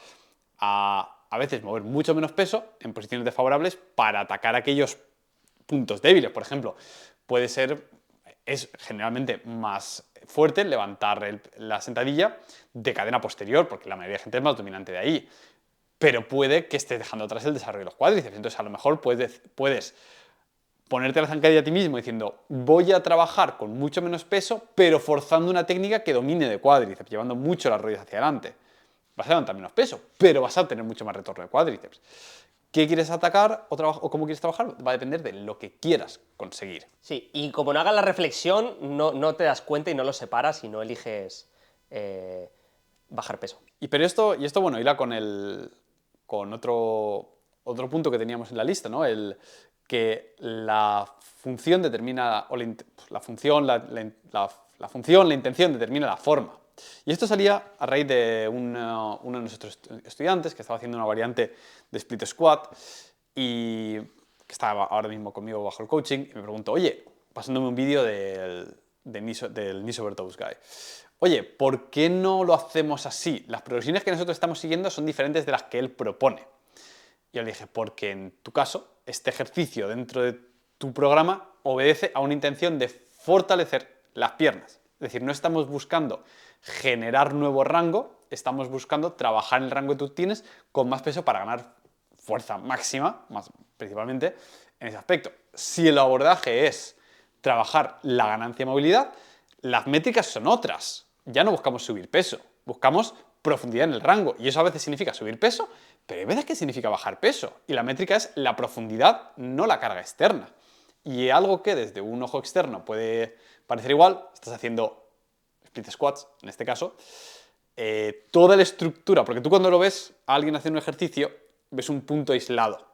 [SPEAKER 1] a veces mover mucho menos peso en posiciones desfavorables para atacar aquellos puntos débiles. Por ejemplo, es generalmente más fuerte levantar la sentadilla de cadena posterior, porque la mayoría de gente es más dominante de ahí, pero puede que estés dejando atrás el desarrollo de los cuádriceps. Entonces a lo mejor puedes ponerte la zancadilla a ti mismo diciendo voy a trabajar con mucho menos peso, pero forzando una técnica que domine de cuádriceps, llevando mucho las rodillas hacia adelante. Vas a levantar menos peso, pero vas a tener mucho más retorno de cuádriceps. ¿Qué quieres atacar o cómo quieres trabajar? Va a depender de lo que quieras conseguir.
[SPEAKER 3] Sí, y como no hagas la reflexión, no te das cuenta y no lo separas y no eliges bajar peso.
[SPEAKER 1] Pero esto bueno, hila con otro punto que teníamos en la lista, ¿no? Que la función determina, o la función, la función, la intención determina la forma. Y esto salía a raíz de uno de nuestros estudiantes que estaba haciendo una variante de split squat y que estaba ahora mismo conmigo bajo el coaching y me preguntó, oye, pasándome un vídeo del Knees Over Toes Guy. Oye, ¿por qué no lo hacemos así? Las progresiones que nosotros estamos siguiendo son diferentes de las que él propone. Y yo le dije, porque en tu caso, este ejercicio dentro de tu programa obedece a una intención de fortalecer las piernas. Es decir, no estamos buscando generar nuevo rango, estamos buscando trabajar en el rango que tú tienes con más peso para ganar fuerza máxima, más principalmente en ese aspecto. Si el abordaje es trabajar la ganancia de movilidad, las métricas son otras. Ya no buscamos subir peso, buscamos profundidad en el rango. Y eso a veces significa subir peso, pero hay veces que significa bajar peso. Y la métrica es la profundidad, no la carga externa. Y algo que desde un ojo externo puede parecer igual, estás haciendo split squats, en este caso, toda la estructura, porque tú cuando lo ves a alguien haciendo un ejercicio, ves un punto aislado.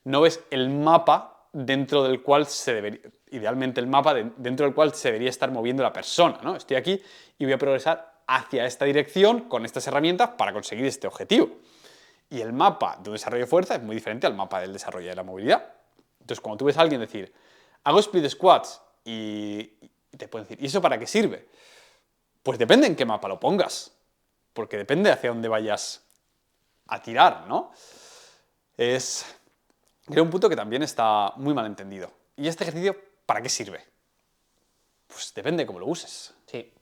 [SPEAKER 1] No ves el mapa dentro del cual se debería, idealmente el mapa dentro del cual se debería estar moviendo la persona, ¿no? Estoy aquí y voy a progresar hacia esta dirección con estas herramientas para conseguir este objetivo. Y el mapa de un desarrollo de fuerza es muy diferente al mapa del desarrollo de la movilidad. Entonces, cuando tú ves a alguien decir, hago split squats y te pueden decir, ¿y eso para qué sirve? Pues depende en qué mapa lo pongas, porque depende hacia dónde vayas a tirar, ¿no? Creo un punto que también está muy mal entendido. ¿Y este ejercicio para qué sirve? Pues depende de cómo lo uses.
[SPEAKER 3] Sí.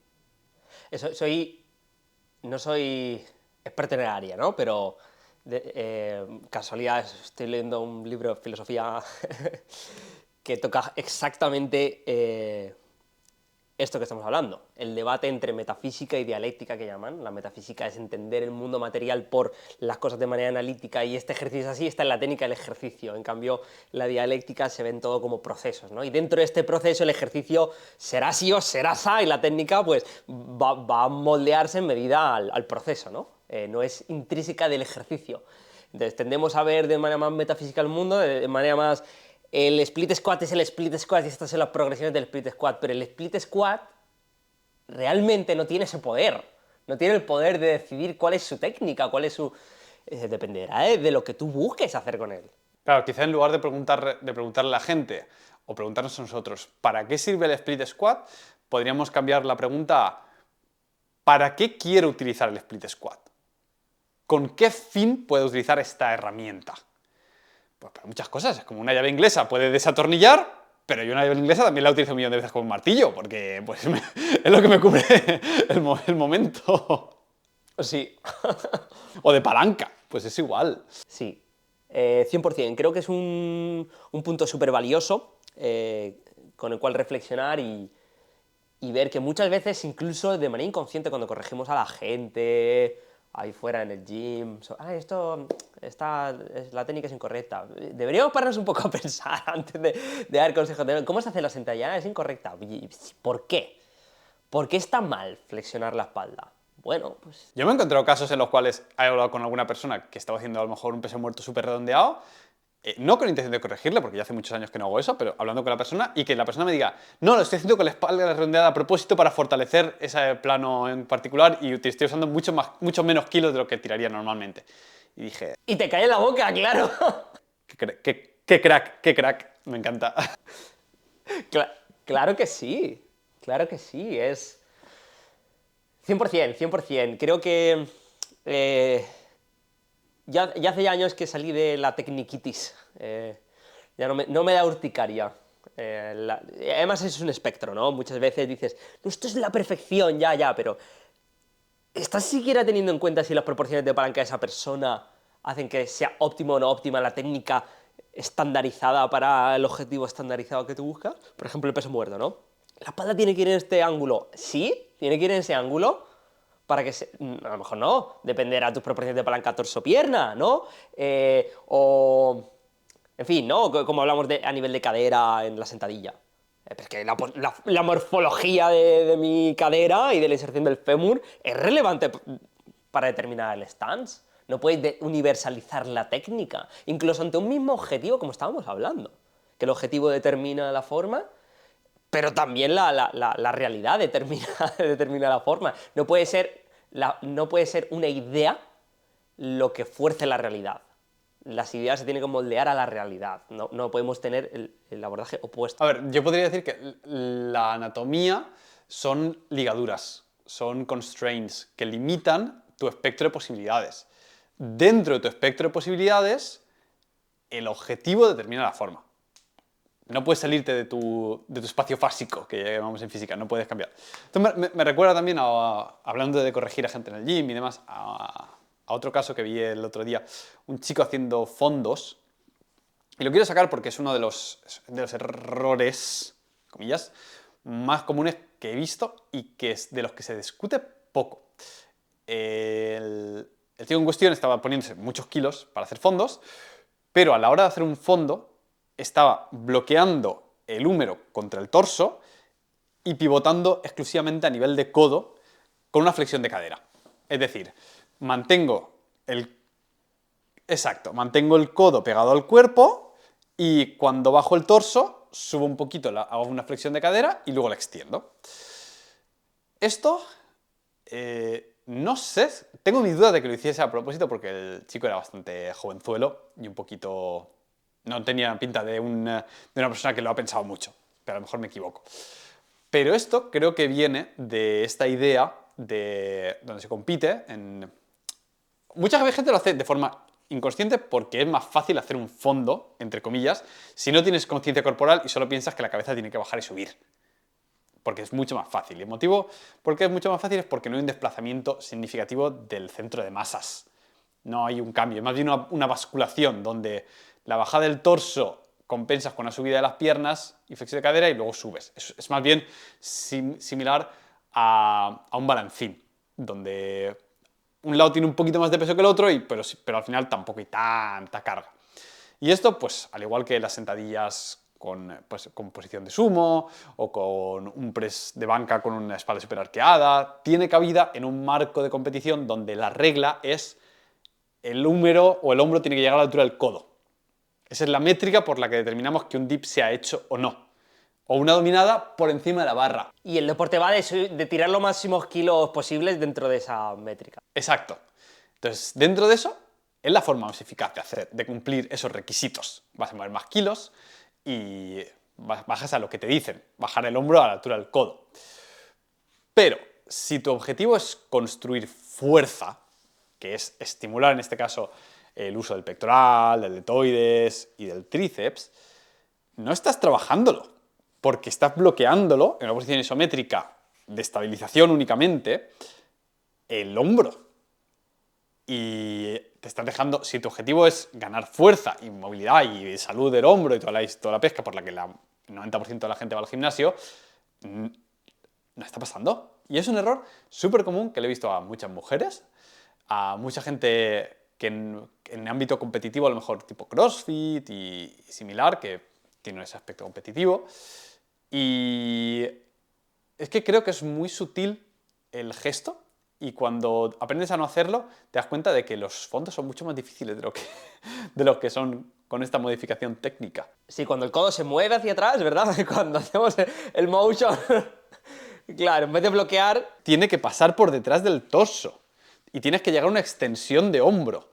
[SPEAKER 3] No soy experto en el área, ¿no? Pero casualidad, estoy leyendo un libro de filosofía que toca exactamente esto que estamos hablando, el debate entre metafísica y dialéctica que llaman. La metafísica es entender el mundo material por las cosas de manera analítica y este ejercicio es así, está en la técnica del ejercicio. En cambio, la dialéctica se ven todo como procesos, ¿no? Y dentro de este proceso el ejercicio será así o será así y la técnica pues va a moldearse en medida al proceso, ¿no? No es intrínseca del ejercicio. Entonces tendemos a ver de manera más metafísica el mundo, de manera más... El split squat es el split squat y estas son las progresiones del split squat, pero el split squat realmente no tiene ese poder. No tiene el poder de decidir cuál es su técnica, cuál es su... dependerá de lo que tú busques hacer con él.
[SPEAKER 1] Claro, quizá en lugar de preguntarle a la gente o preguntarnos a nosotros ¿para qué sirve el split squat? Podríamos cambiar la pregunta a ¿para qué quiero utilizar el split squat? ¿Con qué fin puedo utilizar esta herramienta? Pues para muchas cosas, es como una llave inglesa, puede desatornillar, pero yo una llave inglesa también la utilizo un millón de veces con un martillo, porque pues, es lo que me cubre el momento.
[SPEAKER 3] Sí.
[SPEAKER 1] O de palanca, pues es igual.
[SPEAKER 3] Sí, 100%. Creo que es un punto súper valioso con el cual reflexionar y ver que muchas veces, incluso de manera inconsciente, cuando corregimos a la gente ahí fuera en el gym, la técnica es incorrecta. Deberíamos pararnos un poco a pensar antes de dar consejos. ¿Cómo se hace la sentadilla? Es incorrecta. ¿Por qué? ¿Por qué está mal flexionar la espalda? Bueno, pues...
[SPEAKER 1] Yo me he encontrado casos en los cuales he hablado con alguna persona que estaba haciendo a lo mejor un peso muerto súper redondeado, no con intención de corregirle, porque ya hace muchos años que no hago eso, pero hablando con la persona y que la persona me diga, no, lo estoy haciendo con la espalda redondeada a propósito para fortalecer ese plano en particular y te estoy usando mucho menos kilos de lo que tiraría normalmente. Y dije...
[SPEAKER 3] Y te cae en la boca, claro.
[SPEAKER 1] Qué crack, me encanta.
[SPEAKER 3] Claro que sí, es... 100%, 100%. Creo que ya hace años que salí de la tecniquitis. Ya no me da urticaria. Además es un espectro, ¿no? Muchas veces dices, no, esto es la perfección, ya, pero ¿estás siquiera teniendo en cuenta si las proporciones de palanca de esa persona hacen que sea óptimo o no óptima la técnica estandarizada para el objetivo estandarizado que tú buscas? Por ejemplo, el peso muerto, ¿no? La espalda tiene que ir en este ángulo. ¿Sí? ¿Tiene que ir en ese ángulo? Para que a lo mejor no. Dependerá de tus proporciones de palanca torso-pierna, ¿no? En fin, ¿no? Como hablamos a nivel de cadera en la sentadilla. Porque la morfología de mi cadera y de la inserción del fémur es relevante para determinar el stance. No puedes universalizar la técnica, incluso ante un mismo objetivo, como estábamos hablando, que el objetivo determina la forma, pero también la realidad determina la forma. No puede ser una idea lo que fuerce la realidad. Las ideas se tienen que moldear a la realidad, no podemos tener el abordaje opuesto.
[SPEAKER 1] A ver, yo podría decir que la anatomía son ligaduras, son constraints que limitan tu espectro de posibilidades. Dentro de tu espectro de posibilidades, el objetivo determina la forma. No puedes salirte de tu espacio fásico, que llamamos en física, no puedes cambiar. Entonces me recuerda también, hablando de corregir a gente en el gym y demás, a otro caso que vi el otro día, un chico haciendo fondos, y lo quiero sacar porque es uno de los errores, comillas, más comunes que he visto y que es de los que se discute poco. El chico en cuestión estaba poniéndose muchos kilos para hacer fondos, pero a la hora de hacer un fondo estaba bloqueando el húmero contra el torso y pivotando exclusivamente a nivel de codo con una flexión de cadera. Es decir, mantengo el codo pegado al cuerpo y cuando bajo el torso subo un poquito, hago una flexión de cadera y luego la extiendo. Esto, no sé, tengo mis dudas de que lo hiciese a propósito porque el chico era bastante jovenzuelo y un poquito... No tenía pinta de una persona que lo ha pensado mucho, pero a lo mejor me equivoco. Pero esto creo que viene de esta idea de donde se compite. Mucha gente lo hace de forma inconsciente porque es más fácil hacer un fondo, entre comillas, si no tienes conciencia corporal y solo piensas que la cabeza tiene que bajar y subir. Porque es mucho más fácil. Y el motivo por qué es mucho más fácil es porque no hay un desplazamiento significativo del centro de masas. No hay un cambio, es más bien una basculación donde la bajada del torso compensas con la subida de las piernas y flexión de cadera y luego subes. Es más bien similar a un balancín, donde un lado tiene un poquito más de peso que el otro, pero al final tampoco hay tanta carga. Y esto, pues, al igual que las sentadillas con posición de sumo o con un press de banca con una espalda súper arqueada, tiene cabida en un marco de competición donde la regla es el húmero o el hombro tiene que llegar a la altura del codo. Esa es la métrica por la que determinamos que un dip se ha hecho o no. O una dominada por encima de la barra.
[SPEAKER 3] Y el deporte va de tirar los máximos kilos posibles dentro de esa métrica.
[SPEAKER 1] Exacto. Entonces, dentro de eso, es la forma más eficaz de cumplir esos requisitos. Vas a mover más kilos y bajas a lo que te dicen, bajar el hombro a la altura del codo. Pero, si tu objetivo es construir fuerza, que es estimular en este caso el uso del pectoral, del deltoides y del tríceps, no estás trabajándolo, porque estás bloqueándolo en una posición isométrica de estabilización únicamente, el hombro. Y te estás dejando, si tu objetivo es ganar fuerza y movilidad y salud del hombro y toda la pesca por la que el 90% de la gente va al gimnasio, no está pasando. Y es un error súper común que le he visto a muchas mujeres, a mucha gente que en ámbito competitivo, a lo mejor tipo CrossFit y similar, que tiene ese aspecto competitivo. Y es que creo que es muy sutil el gesto y cuando aprendes a no hacerlo te das cuenta de que los fondos son mucho más difíciles de lo que son con esta modificación técnica.
[SPEAKER 3] Sí, cuando el codo se mueve hacia atrás, ¿verdad? Cuando hacemos el motion, claro, en vez de bloquear...
[SPEAKER 1] Tiene que pasar por detrás del torso y tienes que llegar a una extensión de hombro.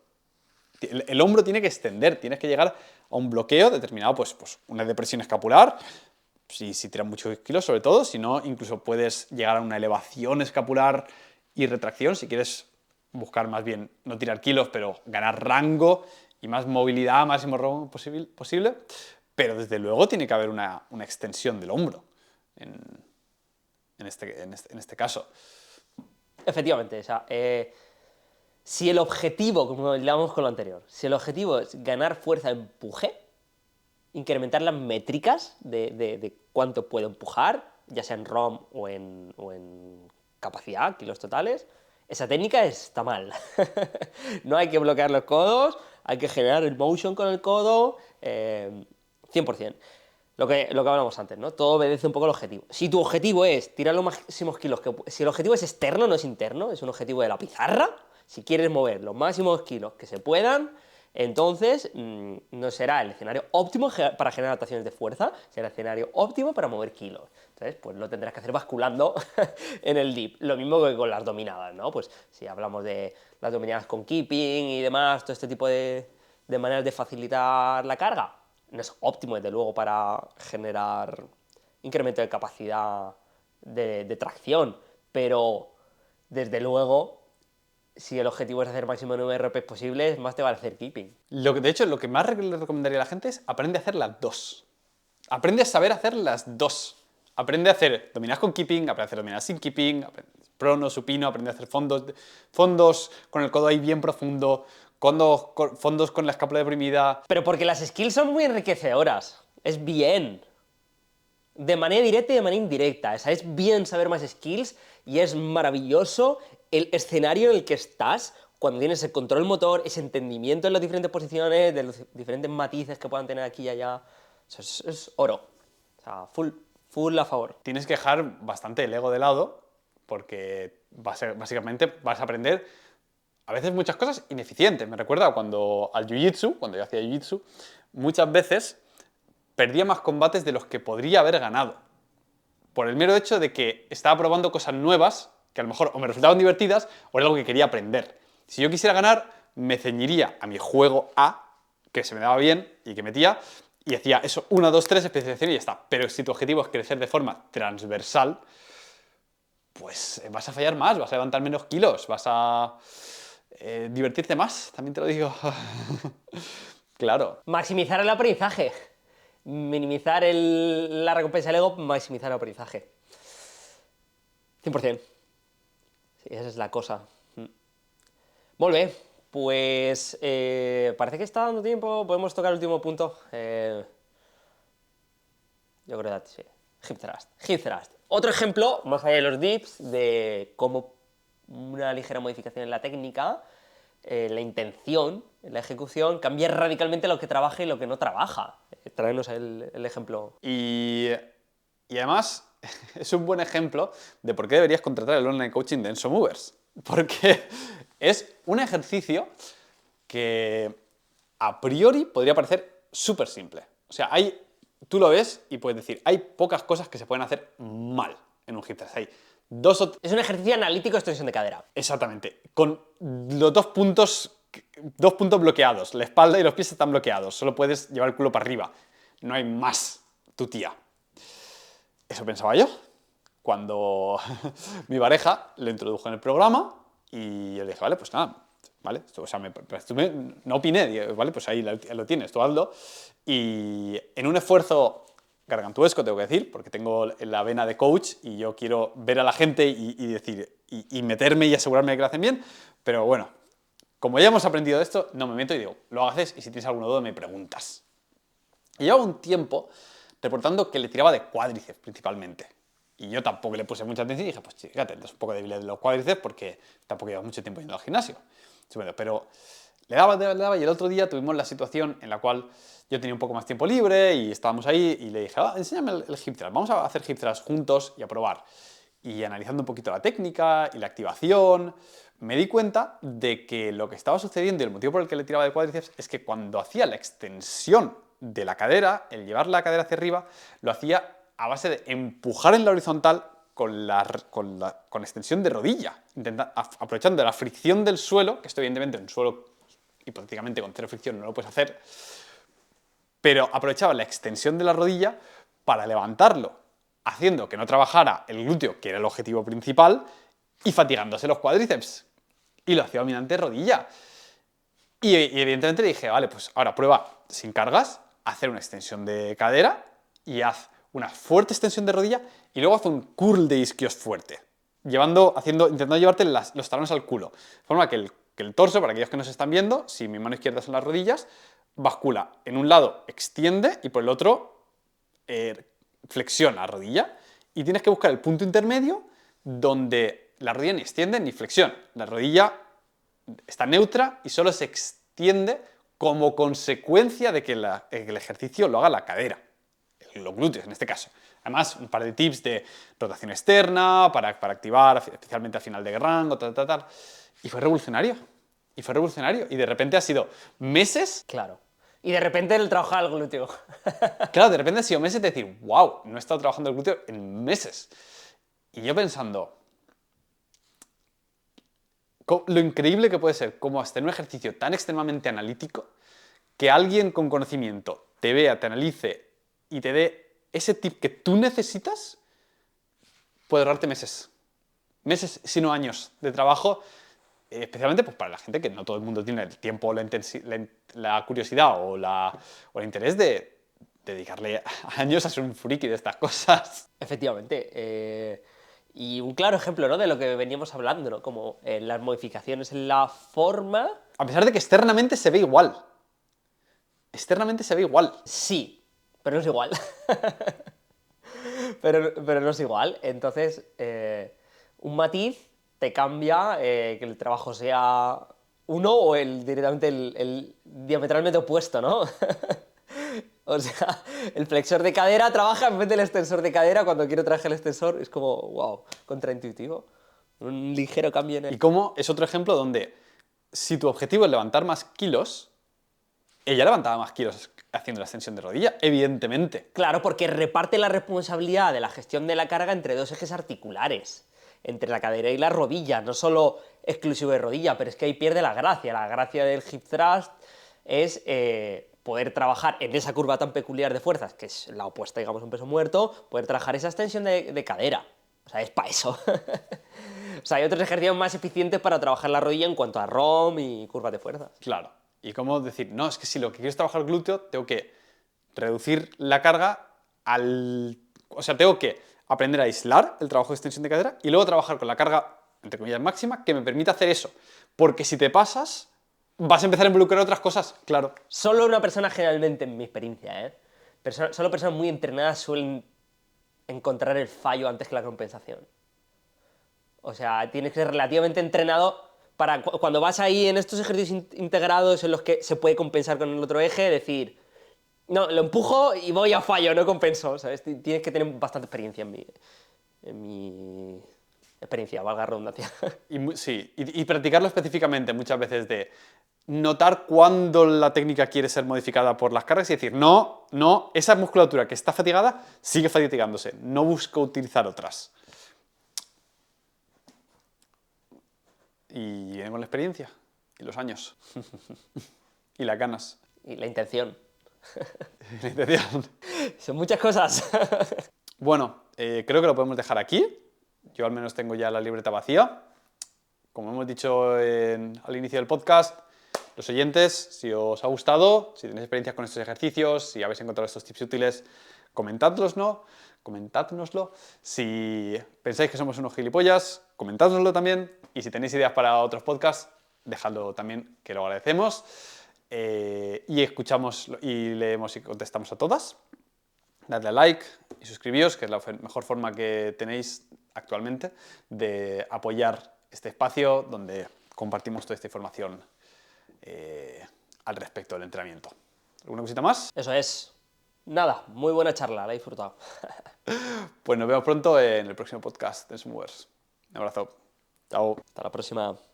[SPEAKER 1] El hombro tiene que extender, tienes que llegar a un bloqueo determinado, pues una depresión escapular, si tiras muchos kilos sobre todo, si no, incluso puedes llegar a una elevación escapular y retracción, si quieres buscar más bien no tirar kilos, pero ganar rango y más movilidad, máximo rango posible, pero desde luego tiene que haber una extensión del hombro en este caso.
[SPEAKER 3] Efectivamente, o sea, si el objetivo, como hablábamos con lo anterior, si el objetivo es ganar fuerza, empuje, incrementar las métricas de cuánto puedo empujar, ya sea en ROM o en capacidad, kilos totales, esa técnica está mal. No hay que bloquear los codos, hay que generar el motion con el codo, 100%. Lo que hablábamos antes, ¿no? Todo obedece un poco al objetivo. Si tu objetivo es tirar los máximos kilos, si el objetivo es externo, no es interno, es un objetivo de la pizarra, Si quieres mover los máximos kilos que se puedan, entonces no será el escenario óptimo para generar adaptaciones de fuerza, será el escenario óptimo para mover kilos. Entonces, pues lo tendrás que hacer basculando en el dip. Lo mismo que con las dominadas, ¿no? Pues si hablamos de las dominadas con keeping y demás, todo este tipo de maneras de facilitar la carga, no es óptimo, desde luego, para generar incremento de capacidad de tracción, pero desde luego, si el objetivo es hacer máximo número de RPs posibles, más te vale hacer keeping.
[SPEAKER 1] De hecho, lo que más le recomendaría a la gente es aprende a hacer las dos. Aprende a saber hacer las dos. Aprende a hacer dominadas con keeping, aprende a hacer dominadas sin keeping, prono, supino, aprende a hacer fondos con el codo ahí bien profundo, fondos con la escápula deprimida.
[SPEAKER 3] Pero porque las skills son muy enriquecedoras. Es bien. De manera directa y de manera indirecta. O sea, es bien saber más skills y es maravilloso el escenario en el que estás cuando tienes el control motor, ese entendimiento en las diferentes posiciones, de los diferentes matices que puedan tener aquí y allá. Eso es oro. O sea, full a favor.
[SPEAKER 1] Tienes que dejar bastante el ego de lado porque básicamente vas a aprender a veces muchas cosas ineficientes. Me recuerda cuando yo hacía jiu-jitsu, muchas veces perdía más combates de los que podría haber ganado. Por el mero hecho de que estaba probando cosas nuevas que a lo mejor o me resultaban divertidas o era algo que quería aprender. Si yo quisiera ganar, me ceñiría a mi juego A, que se me daba bien y que metía, y hacía eso, 1, 2, 3, especialización y ya está. Pero si tu objetivo es crecer de forma transversal, pues vas a fallar más, vas a levantar menos kilos, vas a divertirte más, también te lo digo. Claro.
[SPEAKER 3] Maximizar el aprendizaje. Minimizar la recompensa del ego, maximizar el aprendizaje. 100%. Sí, esa es la cosa. Molt bé, pues parece que está dando tiempo, podemos tocar el último punto. Yo creo que sí. Hip thrust. Otro ejemplo, más allá de los dips, de cómo una ligera modificación en la técnica, la intención, en la ejecución, cambia radicalmente lo que trabaja y lo que no trabaja. Tráenos el ejemplo.
[SPEAKER 1] Y además es un buen ejemplo de por qué deberías contratar el online coaching de Enso Movers. Porque es un ejercicio que a priori podría parecer súper simple. O sea, tú lo ves y puedes decir, hay pocas cosas que se pueden hacer mal en un hip thrust.
[SPEAKER 3] Es un ejercicio analítico de extensión de cadera.
[SPEAKER 1] Exactamente. Con los dos puntos bloqueados. La espalda y los pies están bloqueados. Solo puedes llevar el culo para arriba. No hay más, tu tía. Eso pensaba yo. Cuando mi pareja lo introdujo en el programa y yo le dije, vale, pues nada, ¿vale? O sea, no opiné, digo, vale, pues ahí lo tienes, tú hazlo. Y en un esfuerzo gargantuesco, tengo que decir, porque tengo la vena de coach y yo quiero ver a la gente y decir, y meterme y asegurarme de que lo hacen bien, pero bueno, como ya hemos aprendido de esto, no me meto y digo, lo haces y si tienes alguna duda me preguntas. Y llevaba un tiempo reportando que le tiraba de cuádriceps principalmente. Y yo tampoco le puse mucha atención y dije, pues fíjate, es un poco débil de los cuádriceps porque tampoco llevo mucho tiempo yendo al gimnasio. Pero le daba y el otro día tuvimos la situación en la cual yo tenía un poco más tiempo libre y estábamos ahí y le dije, enséñame el hip thrust, vamos a hacer hip thrust juntos y a probar. Y analizando un poquito la técnica y la activación, me di cuenta de que lo que estaba sucediendo y el motivo por el que le tiraba de cuádriceps es que cuando hacía la extensión de la cadera, el llevar la cadera hacia arriba, lo hacía a base de empujar en la horizontal con extensión de rodilla, aprovechando la fricción del suelo, que esto evidentemente en un suelo hipotéticamente con cero fricción no lo puedes hacer, pero aprovechaba la extensión de la rodilla para levantarlo, haciendo que no trabajara el glúteo, que era el objetivo principal, y fatigándose los cuádriceps. Y lo hacía dominante rodilla. Y evidentemente le dije, vale, pues ahora prueba sin cargas, hacer una extensión de cadera y haz una fuerte extensión de rodilla y luego haz un curl de isquios fuerte, intentando llevarte los talones al culo. De forma que el torso, para aquellos que nos están viendo, si mi mano izquierda son las rodillas, bascula. En un lado extiende y por el otro flexiona la rodilla. Y tienes que buscar el punto intermedio donde la rodilla ni extiende ni flexiona. La rodilla está neutra y solo se extiende como consecuencia de que el ejercicio lo haga la cadera. los glúteos en este caso. Además, un par de tips de rotación externa para activar, especialmente al final de rango, tal. Y fue revolucionario. Y de repente ha sido meses.
[SPEAKER 3] Claro. Y de repente el trabajar el glúteo.
[SPEAKER 1] Claro, de repente ha sido meses de decir, wow, no he estado trabajando el glúteo en meses. Y yo pensando, lo increíble que puede ser cómo hasta en un ejercicio tan extremadamente analítico, que alguien con conocimiento te vea, te analice y te dé ese tip que tú necesitas, puede ahorrarte meses, si no años de trabajo, especialmente pues, para la gente que no todo el mundo tiene el tiempo, la curiosidad o el interés de dedicarle años a ser un friki de estas cosas.
[SPEAKER 3] Efectivamente. Y un claro ejemplo, ¿no?, de lo que veníamos hablando, ¿no? Como las modificaciones en la forma.
[SPEAKER 1] A pesar de que externamente se ve igual.
[SPEAKER 3] Sí, pero no es igual. pero no es igual. Entonces, un matiz te cambia que el trabajo sea uno o directamente el diametralmente opuesto, ¿no? O sea, el flexor de cadera trabaja en vez del extensor de cadera. Cuando quiero trabajar el extensor es como, wow, contraintuitivo. Un ligero cambio en el...
[SPEAKER 1] Y como es otro ejemplo donde si tu objetivo es levantar más kilos, ella levantaba más kilos haciendo la extensión de rodilla, evidentemente.
[SPEAKER 3] Claro, porque reparte la responsabilidad de la gestión de la carga entre dos ejes articulares, entre la cadera y la rodilla, no solo exclusivo de rodilla, pero es que ahí pierde la gracia. La gracia del hip thrust es poder trabajar en esa curva tan peculiar de fuerzas, que es la opuesta, digamos, a un peso muerto, poder trabajar esa extensión de cadera. O sea, es para eso. O sea, hay otros ejercicios más eficientes para trabajar la rodilla en cuanto a ROM y curvas de fuerzas.
[SPEAKER 1] Claro. Y cómo decir, no, es que si lo que quiero es trabajar glúteo, tengo que reducir la carga O sea, tengo que aprender a aislar el trabajo de extensión de cadera y luego trabajar con la carga, entre comillas, máxima, que me permita hacer eso. Porque si te pasas, vas a empezar a involucrar otras cosas, claro.
[SPEAKER 3] Solo una persona, generalmente, en mi experiencia, solo personas muy entrenadas suelen encontrar el fallo antes que la compensación. O sea, tienes que ser relativamente entrenado para cuando vas ahí en estos ejercicios integrados en los que se puede compensar con el otro eje, decir, no, lo empujo y voy a fallo, no compenso, ¿sabes? Tienes que tener bastante experiencia en mi experiencia, valga la redundancia.
[SPEAKER 1] Sí, y practicarlo específicamente muchas veces de notar cuándo la técnica quiere ser modificada por las cargas y decir, no, esa musculatura que está fatigada sigue fatigándose, no busco utilizar otras. Y viene con la experiencia, y los años, y las ganas.
[SPEAKER 3] Y la intención.
[SPEAKER 1] La intención.
[SPEAKER 3] Son muchas cosas.
[SPEAKER 1] Bueno, creo que lo podemos dejar aquí. Yo al menos tengo ya la libreta vacía. Como hemos dicho al inicio del podcast, los oyentes, si os ha gustado, si tenéis experiencias con estos ejercicios, si habéis encontrado estos tips útiles, comentádnoslo. Si pensáis que somos unos gilipollas, comentádnoslo también. Y si tenéis ideas para otros podcasts, dejadlo también, que lo agradecemos. Y escuchamos y leemos y contestamos a todas. Dadle a like y suscribíos, que es la mejor forma que tenéis actualmente de apoyar este espacio donde compartimos toda esta información al respecto del entrenamiento. ¿Alguna cosita más?
[SPEAKER 3] Eso es. Nada, muy buena charla, la he disfrutado.
[SPEAKER 1] Pues nos vemos pronto en el próximo podcast de Ensome Movers. Un abrazo. Chao.
[SPEAKER 3] Hasta la próxima.